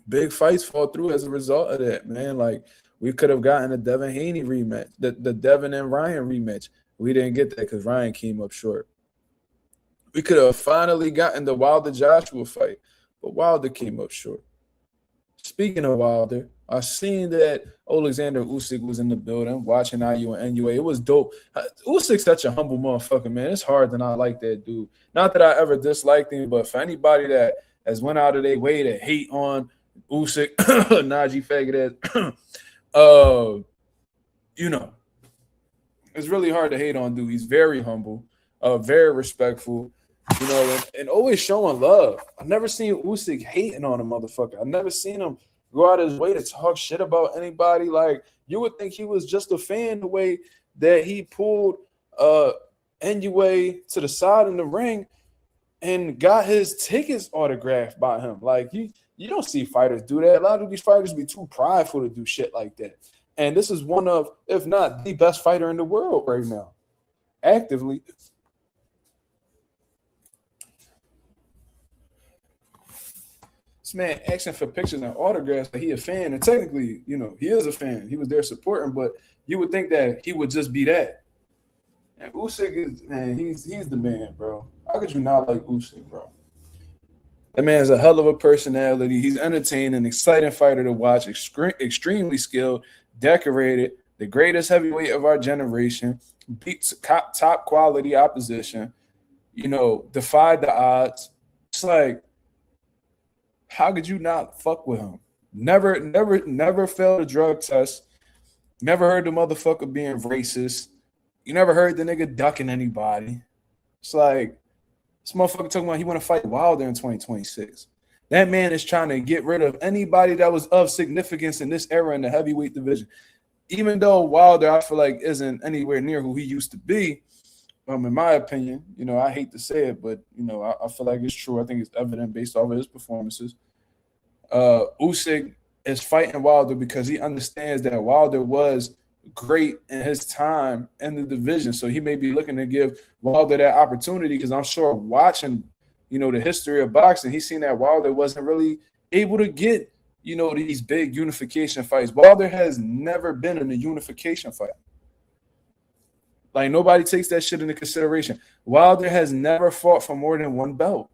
big fights fall through as a result of that, man. Like, we could have gotten a Devin Haney rematch, the Devin and Ryan rematch. We didn't get that because Ryan came up short. We could have finally gotten the Wilder Joshua fight, but Wilder came up short. Speaking of Wilder, I seen that Alexander Usyk was in the building watching IU and Inoue. It was dope. Usyk's such a humble motherfucker, man. It's hard to not like that dude. Not that I ever disliked him, but for anybody that has went out of their way to hate on Usyk, Najee faggot ass, you know, it's really hard to hate on dude. He's very humble, very respectful, you know, and always showing love. I've never seen Usyk hating on a motherfucker. I've never seen him go out of his way to talk shit about anybody. Like, you would think he was just a fan the way that he pulled Inoue to the side in the ring and got his tickets autographed by him. Like, you don't see fighters do that. A lot of these fighters be too prideful to do shit like that. And this is one of, if not the best fighter in the world right now, actively. This man asking for pictures and autographs, that he a fan, and technically, you know, he is a fan. He was there supporting, but you would think that he would just be that. And Usyk is, man, he's the man, bro. How could you not like Usyk, bro? That man's a hell of a personality. He's entertaining, exciting fighter to watch, extremely skilled, decorated, the greatest heavyweight of our generation, beats top quality opposition, you know, defied the odds. It's like, how could you not fuck with him? Never failed a drug test. Never heard the motherfucker being racist. You never heard the nigga ducking anybody. It's like, this motherfucker talking about he want to fight Wilder in 2026. That man is trying to get rid of anybody that was of significance in this era in the heavyweight division. Even though Wilder, I feel like, isn't anywhere near who he used to be, In my opinion, I hate to say it, but I feel like it's true. I think it's evident based off of his performances. Usyk is fighting Wilder because he understands that Wilder was great in his time in the division. So he may be looking to give Wilder that opportunity because I'm sure watching, the history of boxing, he's seen that Wilder wasn't really able to get, these big unification fights. Wilder has never been in a unification fight. Like nobody takes that shit into consideration. Wilder has never fought for more than one belt.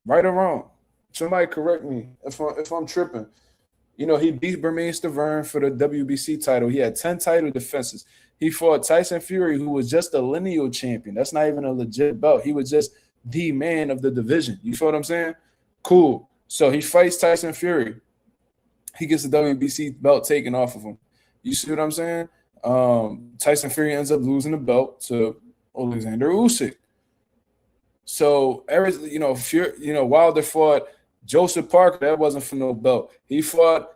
Right or wrong? Somebody correct me if I'm tripping. He beat Bermane Stiverne for the WBC title. He had 10 title defenses. He fought Tyson Fury, who was just a lineal champion. That's not even a legit belt. He was just the man of the division. You feel what I'm saying? Cool. So he fights Tyson Fury. He gets the WBC belt taken off of him. You see what I'm saying? Tyson Fury ends up losing the belt to Alexander Usyk. So, Wilder fought Joseph Parker. That wasn't for no belt. He fought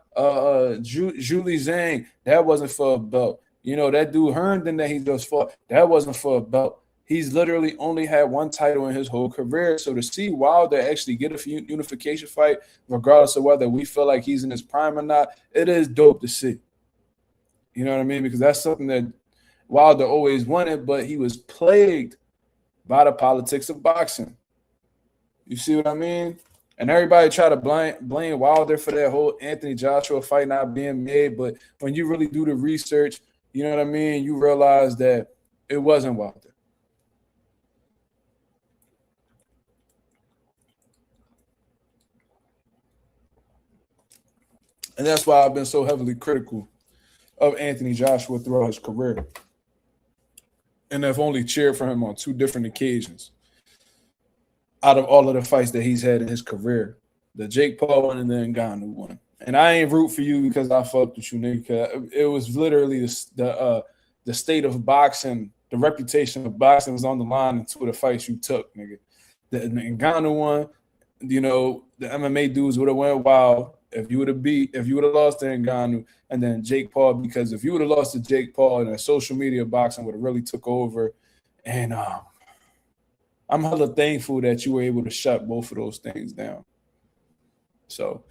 Julie Zhang. That wasn't for a belt. That dude Herndon that he just fought. That wasn't for a belt. He's literally only had one title in his whole career. So to see Wilder actually get a unification fight, regardless of whether we feel like he's in his prime or not, it is dope to see. You know what I mean? Because that's something that Wilder always wanted, but he was plagued by the politics of boxing. You see what I mean? And everybody try to blame Wilder for that whole Anthony Joshua fight not being made. But when you really do the research, you know what I mean? You realize that it wasn't Wilder. And that's why I've been so heavily critical of Anthony Joshua throughout his career. And I've only cheered for him on 2 different occasions out of all of the fights that he's had in his career. The Jake Paul one and the Ngannou one. And I ain't root for you because I fucked with you, nigga. It was literally the state of boxing, the reputation of boxing was on the line in 2 of the fights you took, nigga. The Ngannou one, the MMA dudes would have went wild if you would have lost to Ngannou, and then Jake Paul, because if you would have lost to Jake Paul, and social media boxing would have really took over. And I'm hella thankful that you were able to shut both of those things down. So,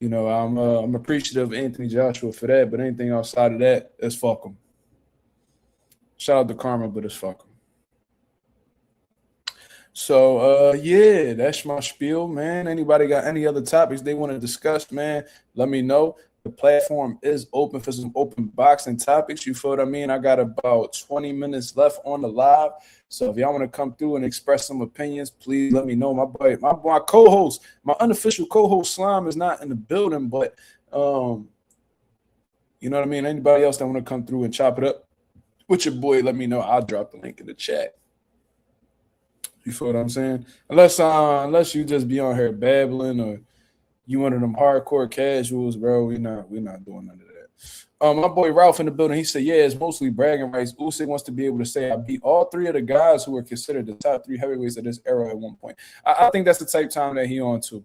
I'm appreciative of Anthony Joshua for that, but anything outside of that, it's fuck him. Shout out to Karma, but it's fuck him. So, yeah, that's my spiel, man. Anybody got any other topics they want to discuss, man? Let me know. The platform is open for some open boxing topics. You feel what I mean? I got about 20 minutes left on the live. So if y'all want to come through and express some opinions, please let me know. My co-host, my unofficial co-host Slime is not in the building, but you know what I mean? Anybody else that want to come through and chop it up with your boy, let me know. I'll drop the link in the chat. You feel what I'm saying? Unless you just be on here babbling or you one of them hardcore casuals, bro. We're not doing none of that. My boy Ralph in the building, he said, yeah, it's mostly bragging rights. Usyk wants to be able to say, I beat all 3 of the guys who were considered the top 3 heavyweights of this era at one point. I think that's the type time that he on to.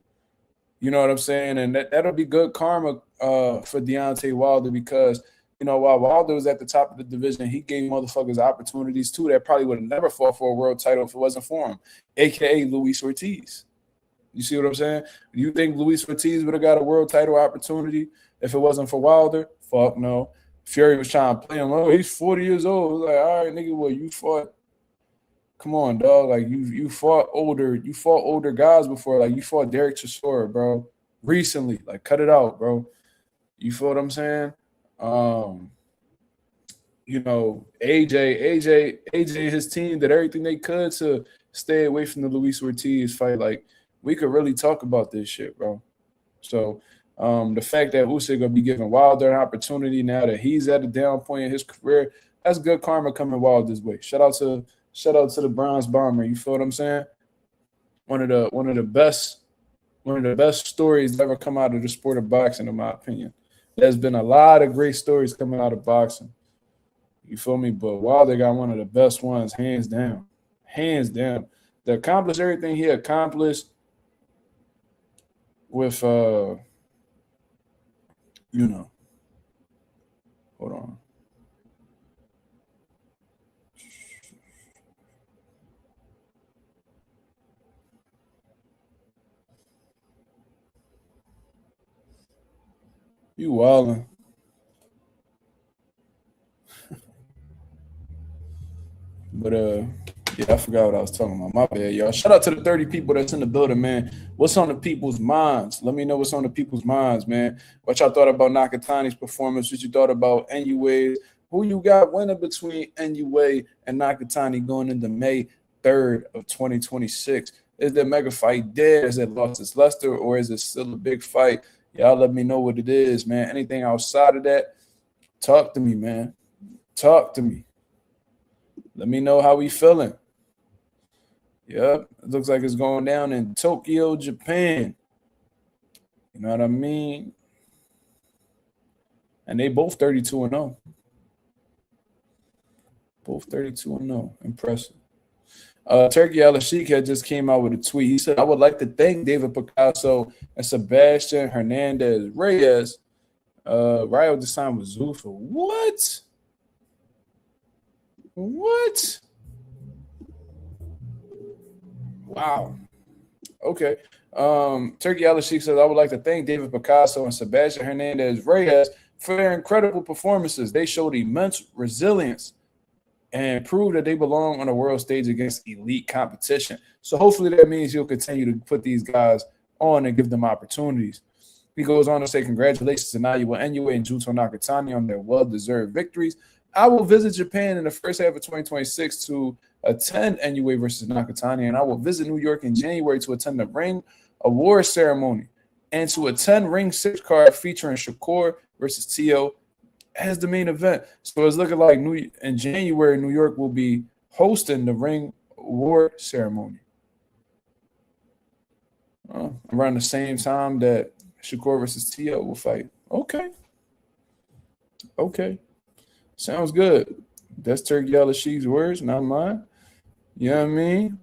You know what I'm saying? And that'll be good karma for Deontay Wilder because, while Wilder was at the top of the division, he gave motherfuckers opportunities too that probably would have never fought for a world title if it wasn't for him, a.k.a. Luis Ortiz. You see what I'm saying? Do you think Luis Ortiz would have got a world title opportunity if it wasn't for Wilder? Fuck no. Fury was trying to play him. Oh, he's 40 years old. Like, all right, nigga, well, you fought. Come on, dog. Like you fought older guys before. Like you fought Derek Chisora, bro. Recently. Like, cut it out, bro. You feel what I'm saying? AJ and his team did everything they could to stay away from the Luis Ortiz fight. Like, we could really talk about this shit, bro. So the fact that Usyk gonna be giving Wilder an opportunity now that he's at a down point in his career, that's good karma coming Wilder's way. Shout out to the Bronze Bomber. You feel what I'm saying? One of the best stories that ever come out of the sport of boxing, in my opinion. There's been a lot of great stories coming out of boxing. You feel me? But Wilder got one of the best ones, hands down. Hands down. To accomplish everything he accomplished with hold on. You wildin'. But yeah, I forgot what I was talking about. My bad, y'all. Shout out to the 30 people that's in the building, man. What's on the people's minds? Let me know what's on the people's minds, man. What y'all thought about Nakatani's performance? What you thought about Inoue? Who you got winning between Inoue and Nakatani going into May 3rd of 2026? Is the mega fight dead? Is it lost its luster, or is it still a big fight? Y'all let me know what it is, man. Anything outside of that, talk to me, man. Talk to me. Let me know how we feeling. Yep, it looks like it's going down in Tokyo, Japan. You know what I mean? And they both 32-0. Both 32-0. Impressive. Turkey Al-Sheikh had just came out with a tweet. He said, I would like to thank David Picasso and Sebastian Hernandez Reyes. Rio just signed with Zuffa. What? What? Wow. Okay. Turkey Al-Sheikh says, I would like to thank David Picasso and Sebastian Hernandez Reyes for their incredible performances. They showed immense resilience and proved that they belong on a world stage against elite competition. So hopefully that means you'll continue to put these guys on and give them opportunities. He goes on to say, congratulations to Naoya Inoue and Junto Nakatani on their well-deserved victories. I will visit Japan in the first half of 2026 to attend Inoue versus Nakatani, and I will visit New York in January to attend the ring award ceremony and to attend ring 6 card featuring Shakur versus Tio as the main event. So it's looking like in January, New York will be hosting the ring award ceremony around the same time that Shakur versus Tio will fight. Okay. Sounds good. That's Turkey Al-Sheikh's words, not mine. You know what I mean?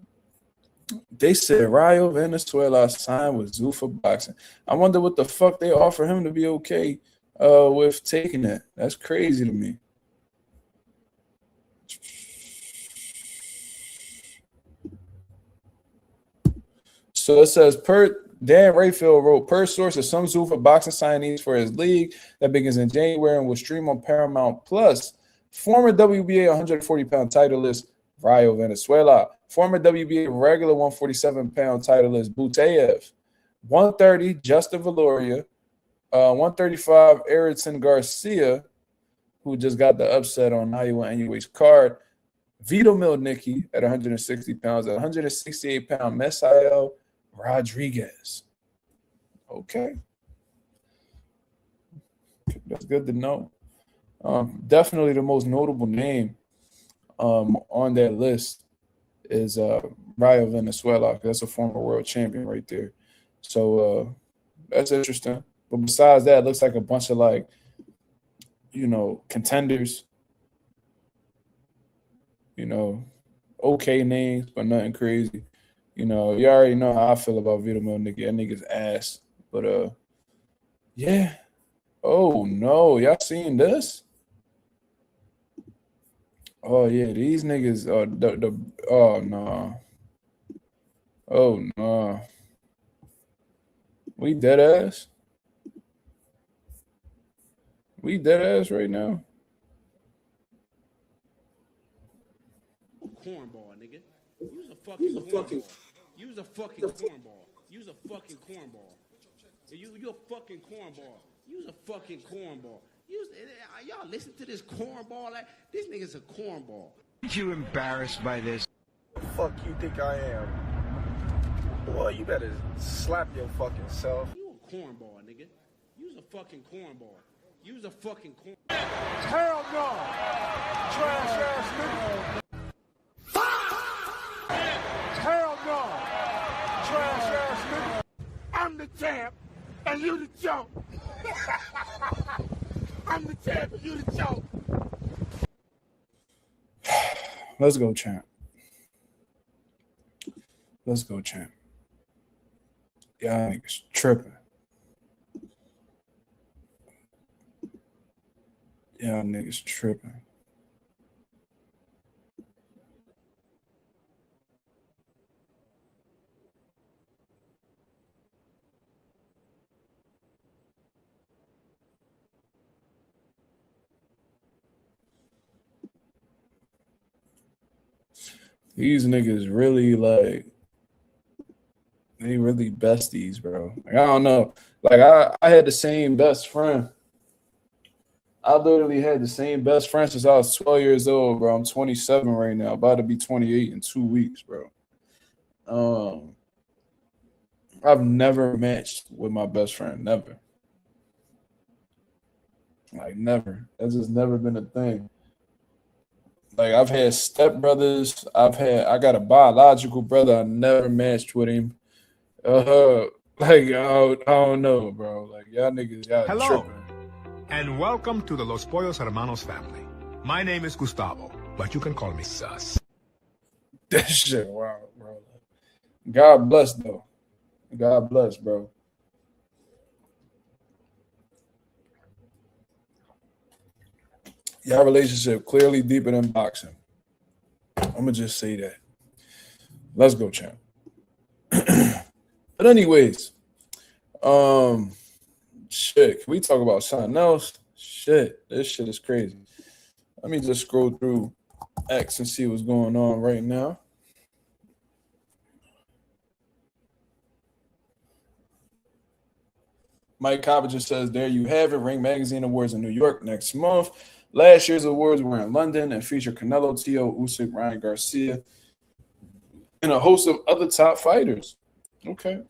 They said Rayo Venezuela signed with Zuffa Boxing. I wonder what the fuck they offer him to be okay with taking that. That's crazy to me. So it says, Dan Rayfield wrote, per sources, some Zuffa Boxing signees for his league that begins in January and will stream on Paramount Plus. Former WBA 140-pound titleist Rayo Venezuela. Former WBA regular 147-pound titleist Butayev. 130, Justin Valoria. 135, Erickson Garcia, who just got the upset on Naoya Inoue's card. Vito Milnicki at 160 pounds. At 168-pound, Messiel Rodriguez. Okay. That's good to know. Definitely the most notable name on that list is Rayo Venezuela. That's a former world champion right there. So that's interesting. But besides that, it looks like a bunch of contenders. Okay names, but nothing crazy. You already know how I feel about Vito Milnicki. That nigga's ass. But yeah. Oh no, y'all seen this? Oh yeah, these niggas oh no. Oh no. We dead ass? We dead ass right now? Cornball, nigga. Use a fucking cornball. Use a fucking cornball. Use a fucking cornball. You a fucking cornball. Use a fucking cornball. Y'all listen to this cornball. This nigga's a cornball. Aren't you embarrassed by this? What the fuck you think I am? Boy, you better slap your fucking self. You a cornball, nigga. Use a fucking cornball. Use a fucking corn. Hell no! Trash ass nigga. Hell no! Trash ass nigga. I'm the champ, and you the joke. I'm the champ, and you the joke. Let's go, champ. Let's go, champ. Y'all niggas tripping. Y'all niggas tripping. These niggas really like they really besties, bro. Like, I don't know. Like I had the same best friend. I literally had the same best friend since I was 12 years old, bro. I'm 27 right now, about to be 28 in 2 weeks, bro. Um, I've never matched with my best friend, never. Like never. That's just never been a thing. Like I've had stepbrothers. I got a biological brother. I never matched with him. Like I don't know, bro. Like y'all niggas, y'all Hello, tripping. and welcome to the Los Pollos Hermanos family. My name is Gustavo, but you can call me Sus. That shit, wow, bro. God bless though. God bless, bro. Y'all relationship clearly deeper than boxing. I'm gonna just say that. Let's go, champ. But anyways, um, shit. Can we talk about something else? Shit, this shit is crazy. Let me just scroll through X and see what's going on right now. Mike Coppinger says, there you have it. Ring Magazine Awards in New York next month. Last year's awards were in London and feature Canelo, Tio, Usyk, Ryan Garcia, and a host of other top fighters. Okay.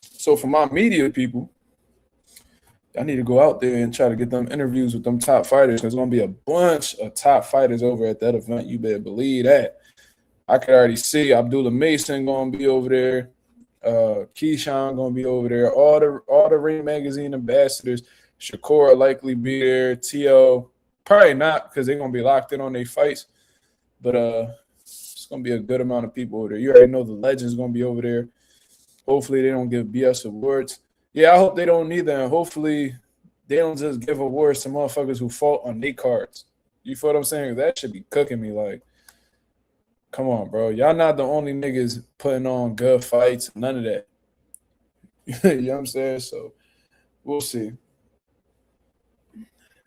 So for my media people, I need to go out there and try to get them interviews with them top fighters because there's going to be a bunch of top fighters over at that event. You better believe that. I could already see Abdullah Mason going to be over there. Keyshawn going to be over there. All the Ring Magazine ambassadors. Shakur likely be there. T.O. probably not because they're going to be locked in on their fights. But it's going to be a good amount of people over there. You already know the legends going to be over there. Hopefully they don't give BS awards. Yeah, I hope they don't either. And hopefully they don't just give awards to motherfuckers who fought on their cards. You feel what I'm saying? That should be cooking me. Like, come on, bro. Y'all not the only niggas putting on good fights. None of that. You know what I'm saying? So we'll see.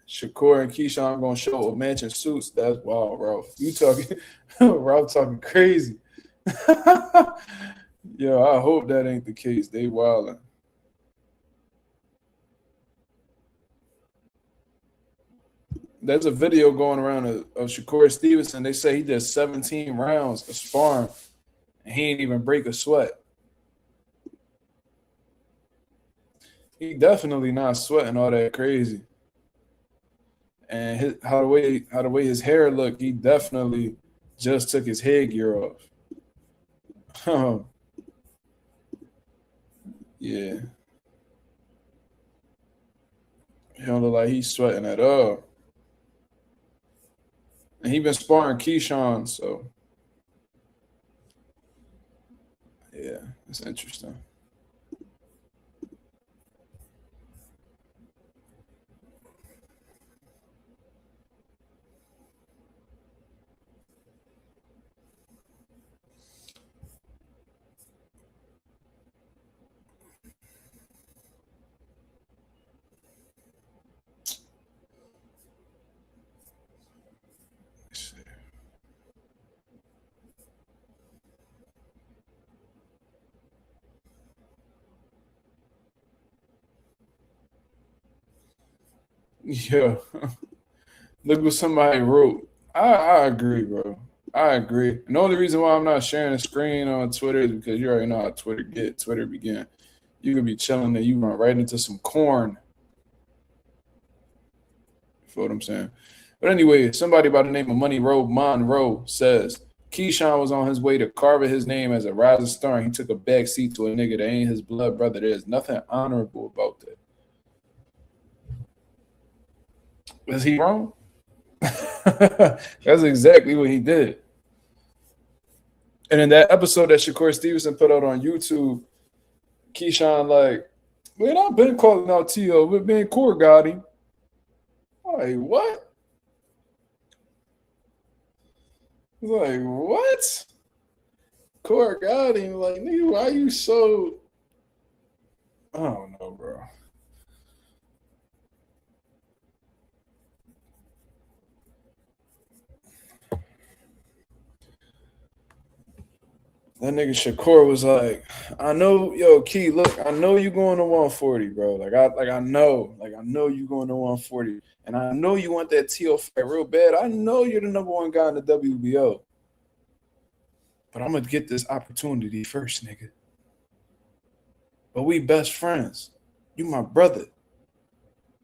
Shakur and Keyshawn gonna show up with matching suits. That's wild, bro. You talking, bro? I'm talking crazy. Yo, I hope that ain't the case. They wildin'. There's a video going around of Shakur Stevenson. They say he did 17 rounds of sparring and he ain't even break a sweat. He definitely not sweating all that crazy. And how the way his hair looked, he definitely just took his headgear off. Yeah. He don't look like he's sweating at all. And he been sparring Keyshawn, so yeah, it's interesting. Yeah. Look what somebody wrote. I agree, bro. I agree. And the only reason why I'm not sharing the screen on Twitter is because you already know how Twitter get. Twitter begin. You could be chilling and you run right into some corn. You feel what I'm saying? But anyway, somebody by the name of Monroe says Keyshawn was on his way to carving his name as a rising star. And he took a back seat to a nigga that ain't his blood brother. There's nothing honorable about that. Is he wrong? That's exactly what he did. And in that episode that Shakur Stevenson put out on YouTube, Keyshawn like, man, I've been calling out T.O. We've been Core got him. Like, what? He's like, what? Core got him. Like, nigga, why you so... I don't know, bro. That nigga Shakur was like, I know, yo, Key, look, I know you going to 140, bro. I know you going to 140. And I know you want that TO fight real bad. I know you're the number one guy in the WBO. But I'm gonna get this opportunity first, nigga. But we best friends. You my brother.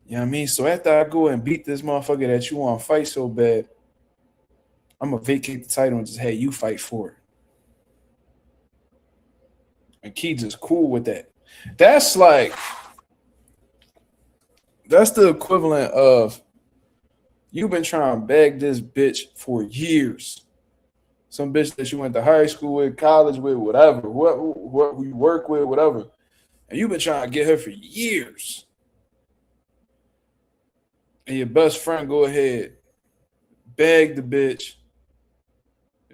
You know what I mean? So after I go and beat this motherfucker that you want to fight so bad, I'm gonna vacate the title and just have you fight for it. And Key just cool with that. That's the equivalent of you've been trying to beg this bitch for years. Some bitch that you went to high school with, college with, whatever, what we work with, whatever. And you've been trying to get her for years. And your best friend go ahead, beg the bitch,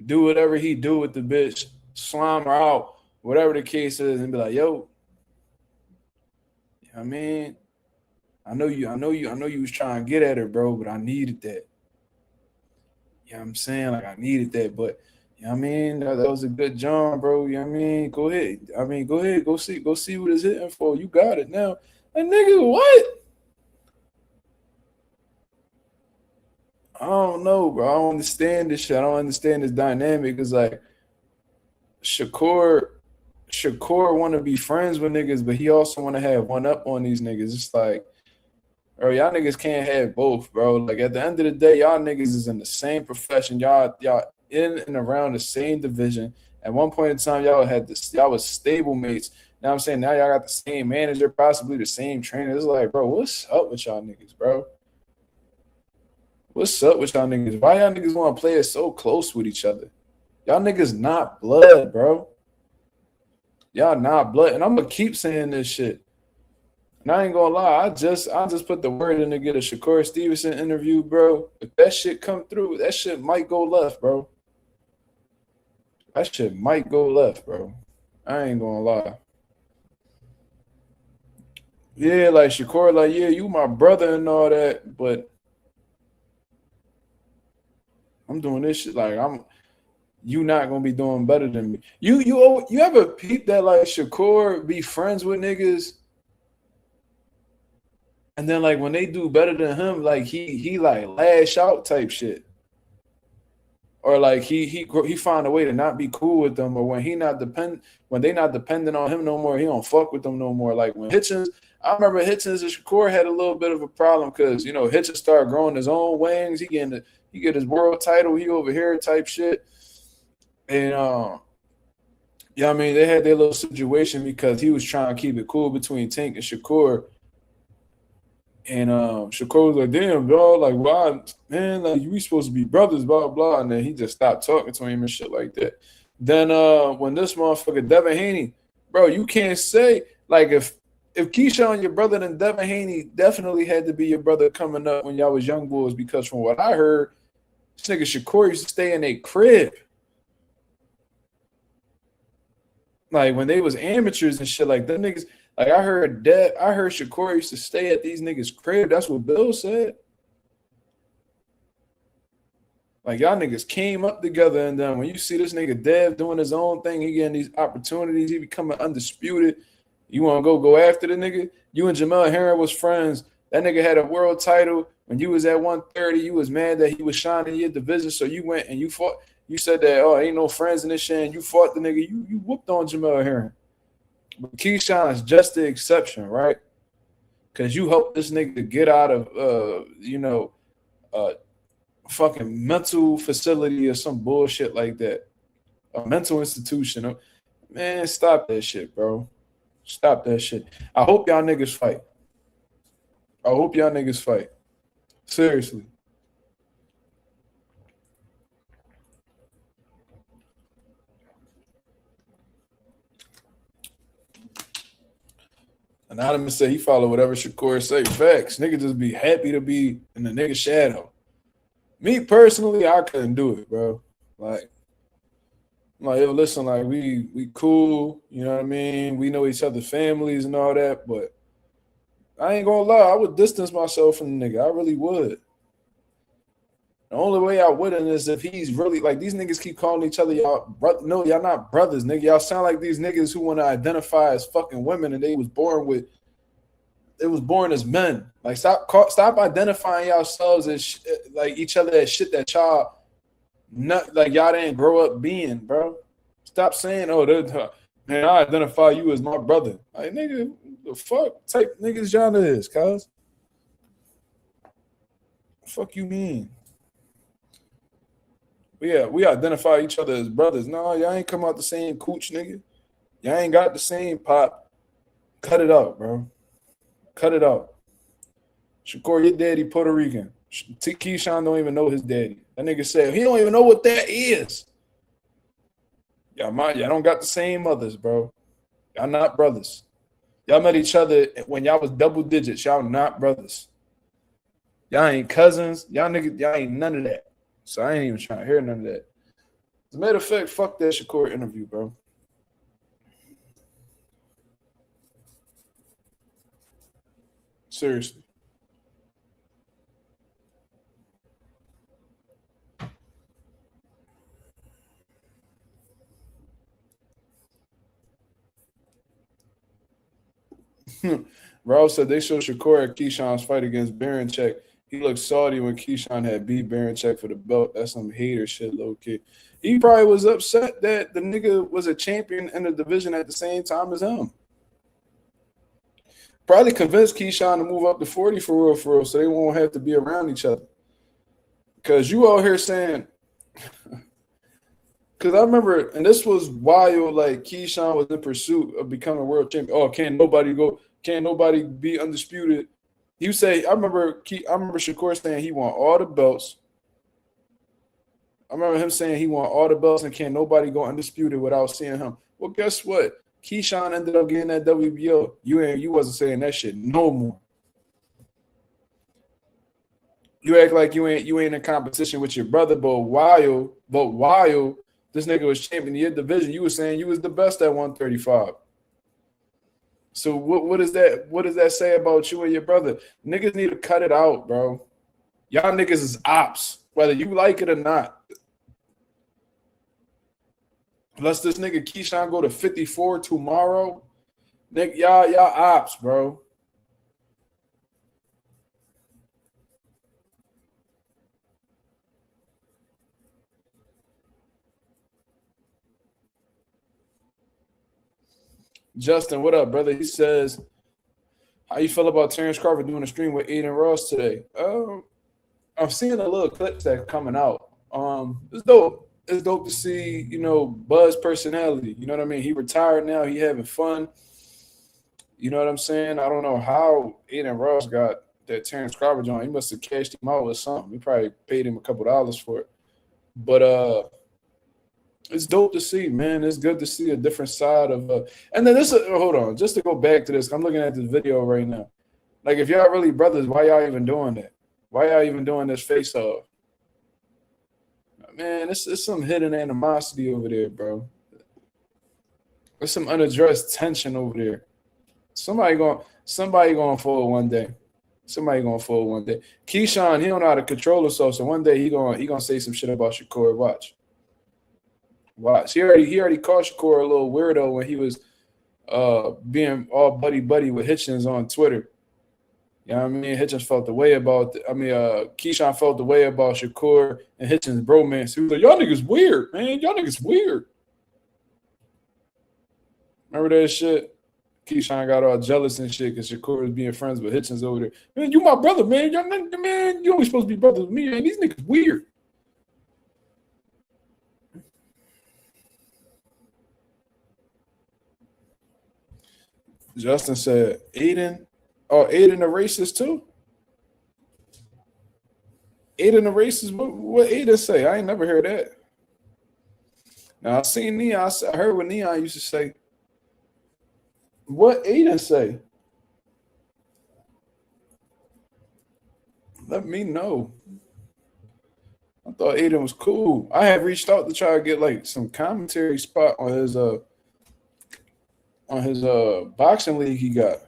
do whatever he do with the bitch, slime her out, whatever the case is, and be like, yo, I mean, I know you was trying to get at her, bro, but I needed that. You know what I'm saying? Like I needed that, but you know what I mean? That was a good John, bro. You know what I mean? Go ahead. Go see what it's hitting for. You got it now. And nigga, what? I don't know, bro. I don't understand this shit. I don't understand this dynamic. It's like Shakur want to be friends with niggas, but he also want to have one up on these niggas. It's like, bro, y'all niggas can't have both, bro. Like at the end of the day, y'all niggas is in the same profession. Y'all in and around the same division. At one point in time, y'all was stable mates. Now I'm saying now y'all got the same manager, possibly the same trainer. It's like, bro, what's up with y'all niggas, bro? What's up with y'all niggas? Why y'all niggas want to play it so close with each other? Y'all niggas not blood, bro. Y'all not blood. And I'm gonna keep saying this shit. And I ain't gonna lie, I just put the word in to get a Shakur Stevenson interview, bro. If that shit come through, that shit might go left, bro. That shit might go left, bro. I ain't gonna lie. Yeah, like Shakur, like, yeah, you my brother and all that, but I'm doing this shit like you not gonna be doing better than me. You ever peep that like Shakur be friends with niggas, and then like when they do better than him, like he like lash out type shit, or like he find a way to not be cool with them, or when they not dependent on him no more, he don't fuck with them no more. Like when Hitchens, I remember Hitchens and Shakur had a little bit of a problem because Hitchens started growing his own wings. He get his world title, he over here type shit. And yeah, I mean, they had their little situation because he was trying to keep it cool between Tank and Shakur. And Shakur was like, damn, dog, like, why, man, like, we supposed to be brothers, blah, blah. And then he just stopped talking to him and shit like that. Then when this motherfucker, Devin Haney, bro, you can't say, like, if Keyshawn your brother, then Devin Haney definitely had to be your brother coming up when y'all was young boys, because from what I heard, this nigga Shakur used to stay in a crib. Like when they was amateurs and shit, like them niggas, like I heard Shakur used to stay at these niggas' crib. That's what Bill said. Like y'all niggas came up together, and then when you see this nigga Dev doing his own thing, he getting these opportunities, he becoming undisputed. You want to go after the nigga? You and Jamel Herring was friends. That nigga had a world title. When you was at 130, you was mad that he was shining in your division, so you went and you fought. You said that, oh, ain't no friends in this shit, and you fought the nigga. You whooped on Jamel Herring. But Keyshawn is just the exception, right? Because you helped this nigga get out of, fucking mental facility or some bullshit like that. A mental institution. Man, stop that shit, bro. Stop that shit. I hope y'all niggas fight. Seriously. Anonymous said he follow whatever Shakur say. Facts. Nigga just be happy to be in the nigga shadow. Me personally, I couldn't do it, bro. Like, yo, listen, like we cool, you know what I mean? We know each other's families and all that, but I ain't gonna lie, I would distance myself from the nigga. I really would. The only way I wouldn't is if he's really like these niggas keep calling each other y'all brother. No, y'all not brothers, nigga. Y'all sound like these niggas who want to identify as fucking women and they was born as men. Like stop identifying yourselves as like each other as shit that y'all not like y'all didn't grow up being, bro. Stop saying, oh, man, I identify you as my brother. Like nigga, the fuck type niggas y'all is, cuz. The fuck you mean? Yeah, we identify each other as brothers. No, y'all ain't come out the same cooch, nigga. Y'all ain't got the same pop. Cut it out, bro. Cut it out. Shakur, your daddy Puerto Rican. Keyshawn don't even know his daddy. That nigga said he don't even know what that is. Y'all don't got the same mothers, bro. Y'all not brothers. Y'all met each other when y'all was double digits. Y'all not brothers. Y'all ain't cousins. Y'all ain't none of that. So I ain't even trying to hear none of that. As a matter of fact, fuck that Shakur interview, bro. Seriously. Raul said they showed Shakur at Keyshawn's fight against Baranchek. He looked salty when Keyshawn had beat Baranchek for the belt. That's some hater shit, low key. He probably was upset that the nigga was a champion in the division at the same time as him. Probably convinced Keyshawn to move up to 40 for real, so they won't have to be around each other. Because you out here saying, because I remember, and this was wild, like Keyshawn was in pursuit of becoming world champion. Oh, can't nobody be undisputed. You say, I remember Shakur saying he won all the belts. I remember him saying he won all the belts and can't nobody go undisputed without seeing him. Well, guess what? Keyshawn ended up getting that WBO. You wasn't saying that shit no more. You act like you ain't in competition with your brother, but while this nigga was champion of your division, you were saying you was the best at 135. So what does that say about you and your brother? Niggas need to cut it out, bro. Y'all niggas is ops, whether you like it or not. Unless this nigga Keyshawn go to 54 tomorrow, nigga, y'all ops, bro. Justin, what up, brother? He says, how you feel about Terrence Crawford doing a stream with Aiden Ross today? I'm seeing a little clips that coming out. It's dope. It's dope to see, Buzz personality. You know what I mean? He retired now. He having fun. You know what I'm saying? I don't know how Aiden Ross got that Terrence Crawford joint. He must have cashed him out with something. He probably paid him a couple dollars for it. But it's dope to see, man. It's good to see a different side of and then this hold on, just to go back to this. I'm looking at this video right now. Like, if y'all really brothers, why y'all even doing that? Why y'all even doing this face-off? Man, it's some hidden animosity over there, bro. There's some unaddressed tension over there. Somebody going fold one day. Somebody gonna fold one day. Keyshawn, he don't know how to control himself, so one day he gonna say some shit about Shakur. Watch. He already called Shakur a little weirdo when he was being all buddy with Hitchens on Twitter. You know what I mean? Hitchens felt the way about Keyshawn felt the way about Shakur and Hitchens' bromance. He was like, y'all niggas weird, man. Y'all niggas weird. Remember that shit? Keyshawn got all jealous and shit because Shakur was being friends with Hitchens over there. Man, you my brother, man. Man, you only supposed to be brothers with me, man. These niggas weird. Justin said, Aiden the racist too? Aiden the racist? What Aiden say? I ain't never heard that. Now, I seen Neon. I heard what Neon used to say. What Aiden say? Let me know. I thought Aiden was cool. I have reached out to try to get like some commentary spot on his boxing league he got.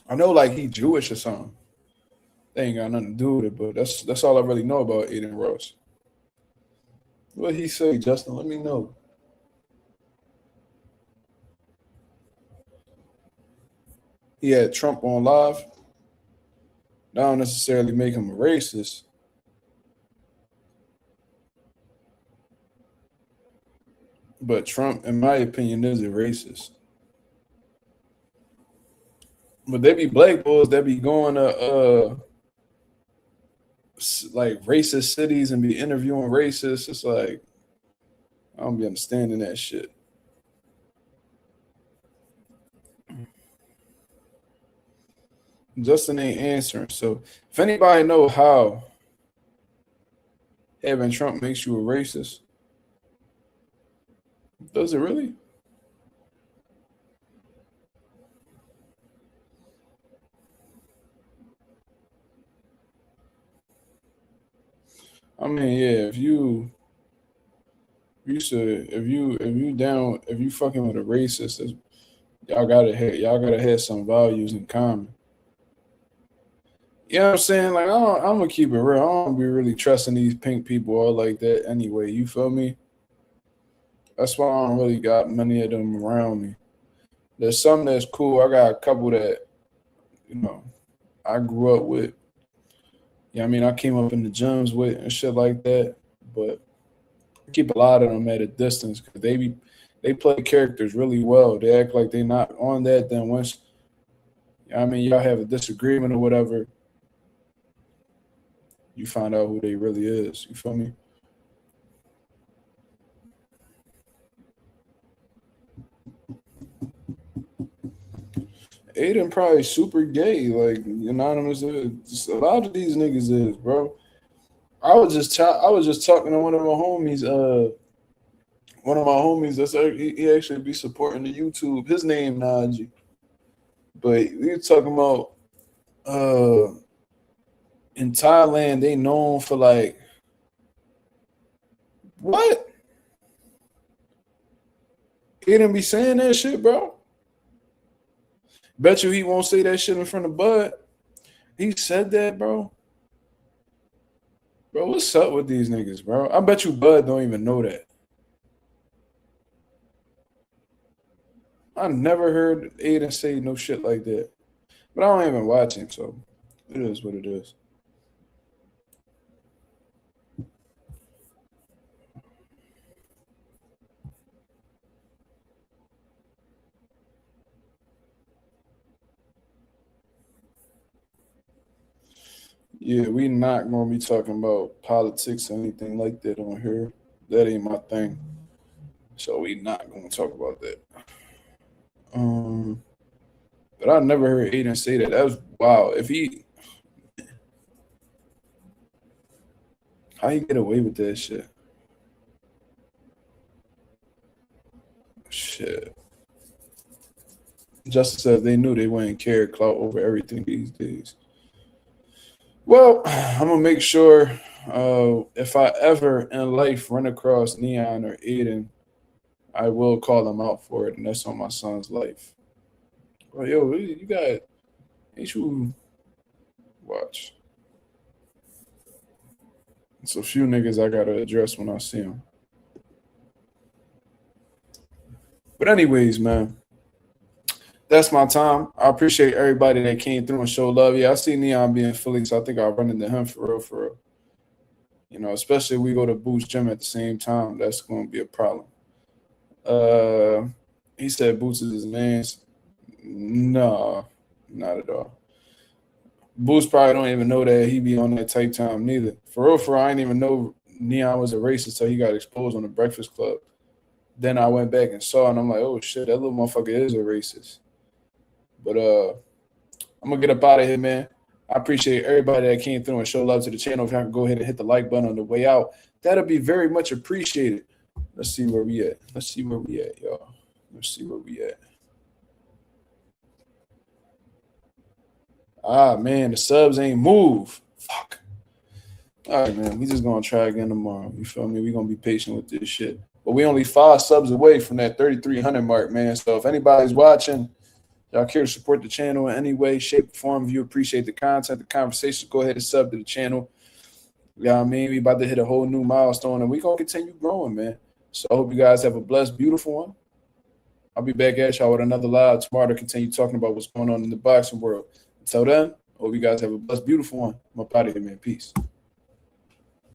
I know like he Jewish or something. They ain't got nothing to do with it, but that's all I really know about Aiden Ross. What he say, Justin? Let me know. He had Trump on live. That don't necessarily make him a racist. But Trump, in my opinion, is a racist. But they be black boys that be going to like racist cities and be interviewing racists. It's like I don't be understanding that shit. Justin ain't answering. So if anybody know how having Trump makes you a racist, does it really? I mean, yeah, if you fucking with a racist, y'all gotta have some values in common. You know what I'm saying? Like I'm gonna keep it real. I don't be really trusting these pink people all like that anyway. You feel me? That's why I don't really got many of them around me. There's some that's cool. I got a couple that, you know, I grew up with. Yeah, I mean, I came up in the gyms with and shit like that. But I keep a lot of them at a distance because they play characters really well. They act like they're not on that. Then once, I mean, y'all have a disagreement or whatever, you find out who they really is. You feel me? Aiden probably super gay, like unanimous. A lot of these niggas is, bro. I was just talking to one of my homies. That's he actually be supporting the YouTube. His name Najee, but we were talking about in Thailand they known for like what? He didn't be saying that shit, bro. Bet you he won't say that shit in front of Bud. He said that, bro. Bro, what's up with these niggas, bro? I bet you Bud don't even know that. I never heard Aiden say no shit like that. But I don't even watch him, so it is what it is. Yeah, we not gonna be talking about politics or anything like that on here. That ain't my thing. So we not gonna talk about that. But I never heard Aiden say that. That was wow. How he get away with that shit? Shit. Justice says they knew they wouldn't carry clout over everything these days. Well, I'm gonna make sure if I ever in life run across Neon or Aiden, I will call them out for it, and that's on my son's life. Well, yo, you got ain't you watch? It's a few niggas I gotta address when I see them. But anyways, man, that's my time. I appreciate everybody that came through and showed love. Yeah, I see Neon being Philly, so I think I'll run into him for real, for real. You know, especially if we go to Boots Gym at the same time, that's going to be a problem. He said Boots is his man's. No, not at all. Boots probably don't even know that he be on that type time neither. For real, I didn't even know Neon was a racist until he got exposed on the Breakfast Club. Then I went back and saw, and I'm like, oh shit, that little motherfucker is a racist. But I'm gonna get up out of here, man. I appreciate everybody that came through and showed love to the channel. If y'all can go ahead and hit the like button on the way out, that'll be very much appreciated. Let's see where we at. Y'all. Let's see where we at. Ah, man, the subs ain't move. Fuck. All right, man. We just gonna try again tomorrow. You feel me? We gonna be patient with this shit. But we only 5 subs away from that 3,300 mark, man. So if anybody's watching, Y'all care to support the channel in any way, shape, or form. If you appreciate the content, the conversation, go ahead and sub to the channel. You know what I mean? We about to hit a whole new milestone, and we're going to continue growing, man. So I hope you guys have a blessed, beautiful one. I'll be back at y'all with another live tomorrow to continue talking about what's going on in the boxing world. Until then, hope you guys have a blessed, beautiful one. I'm up out of here, man. Peace.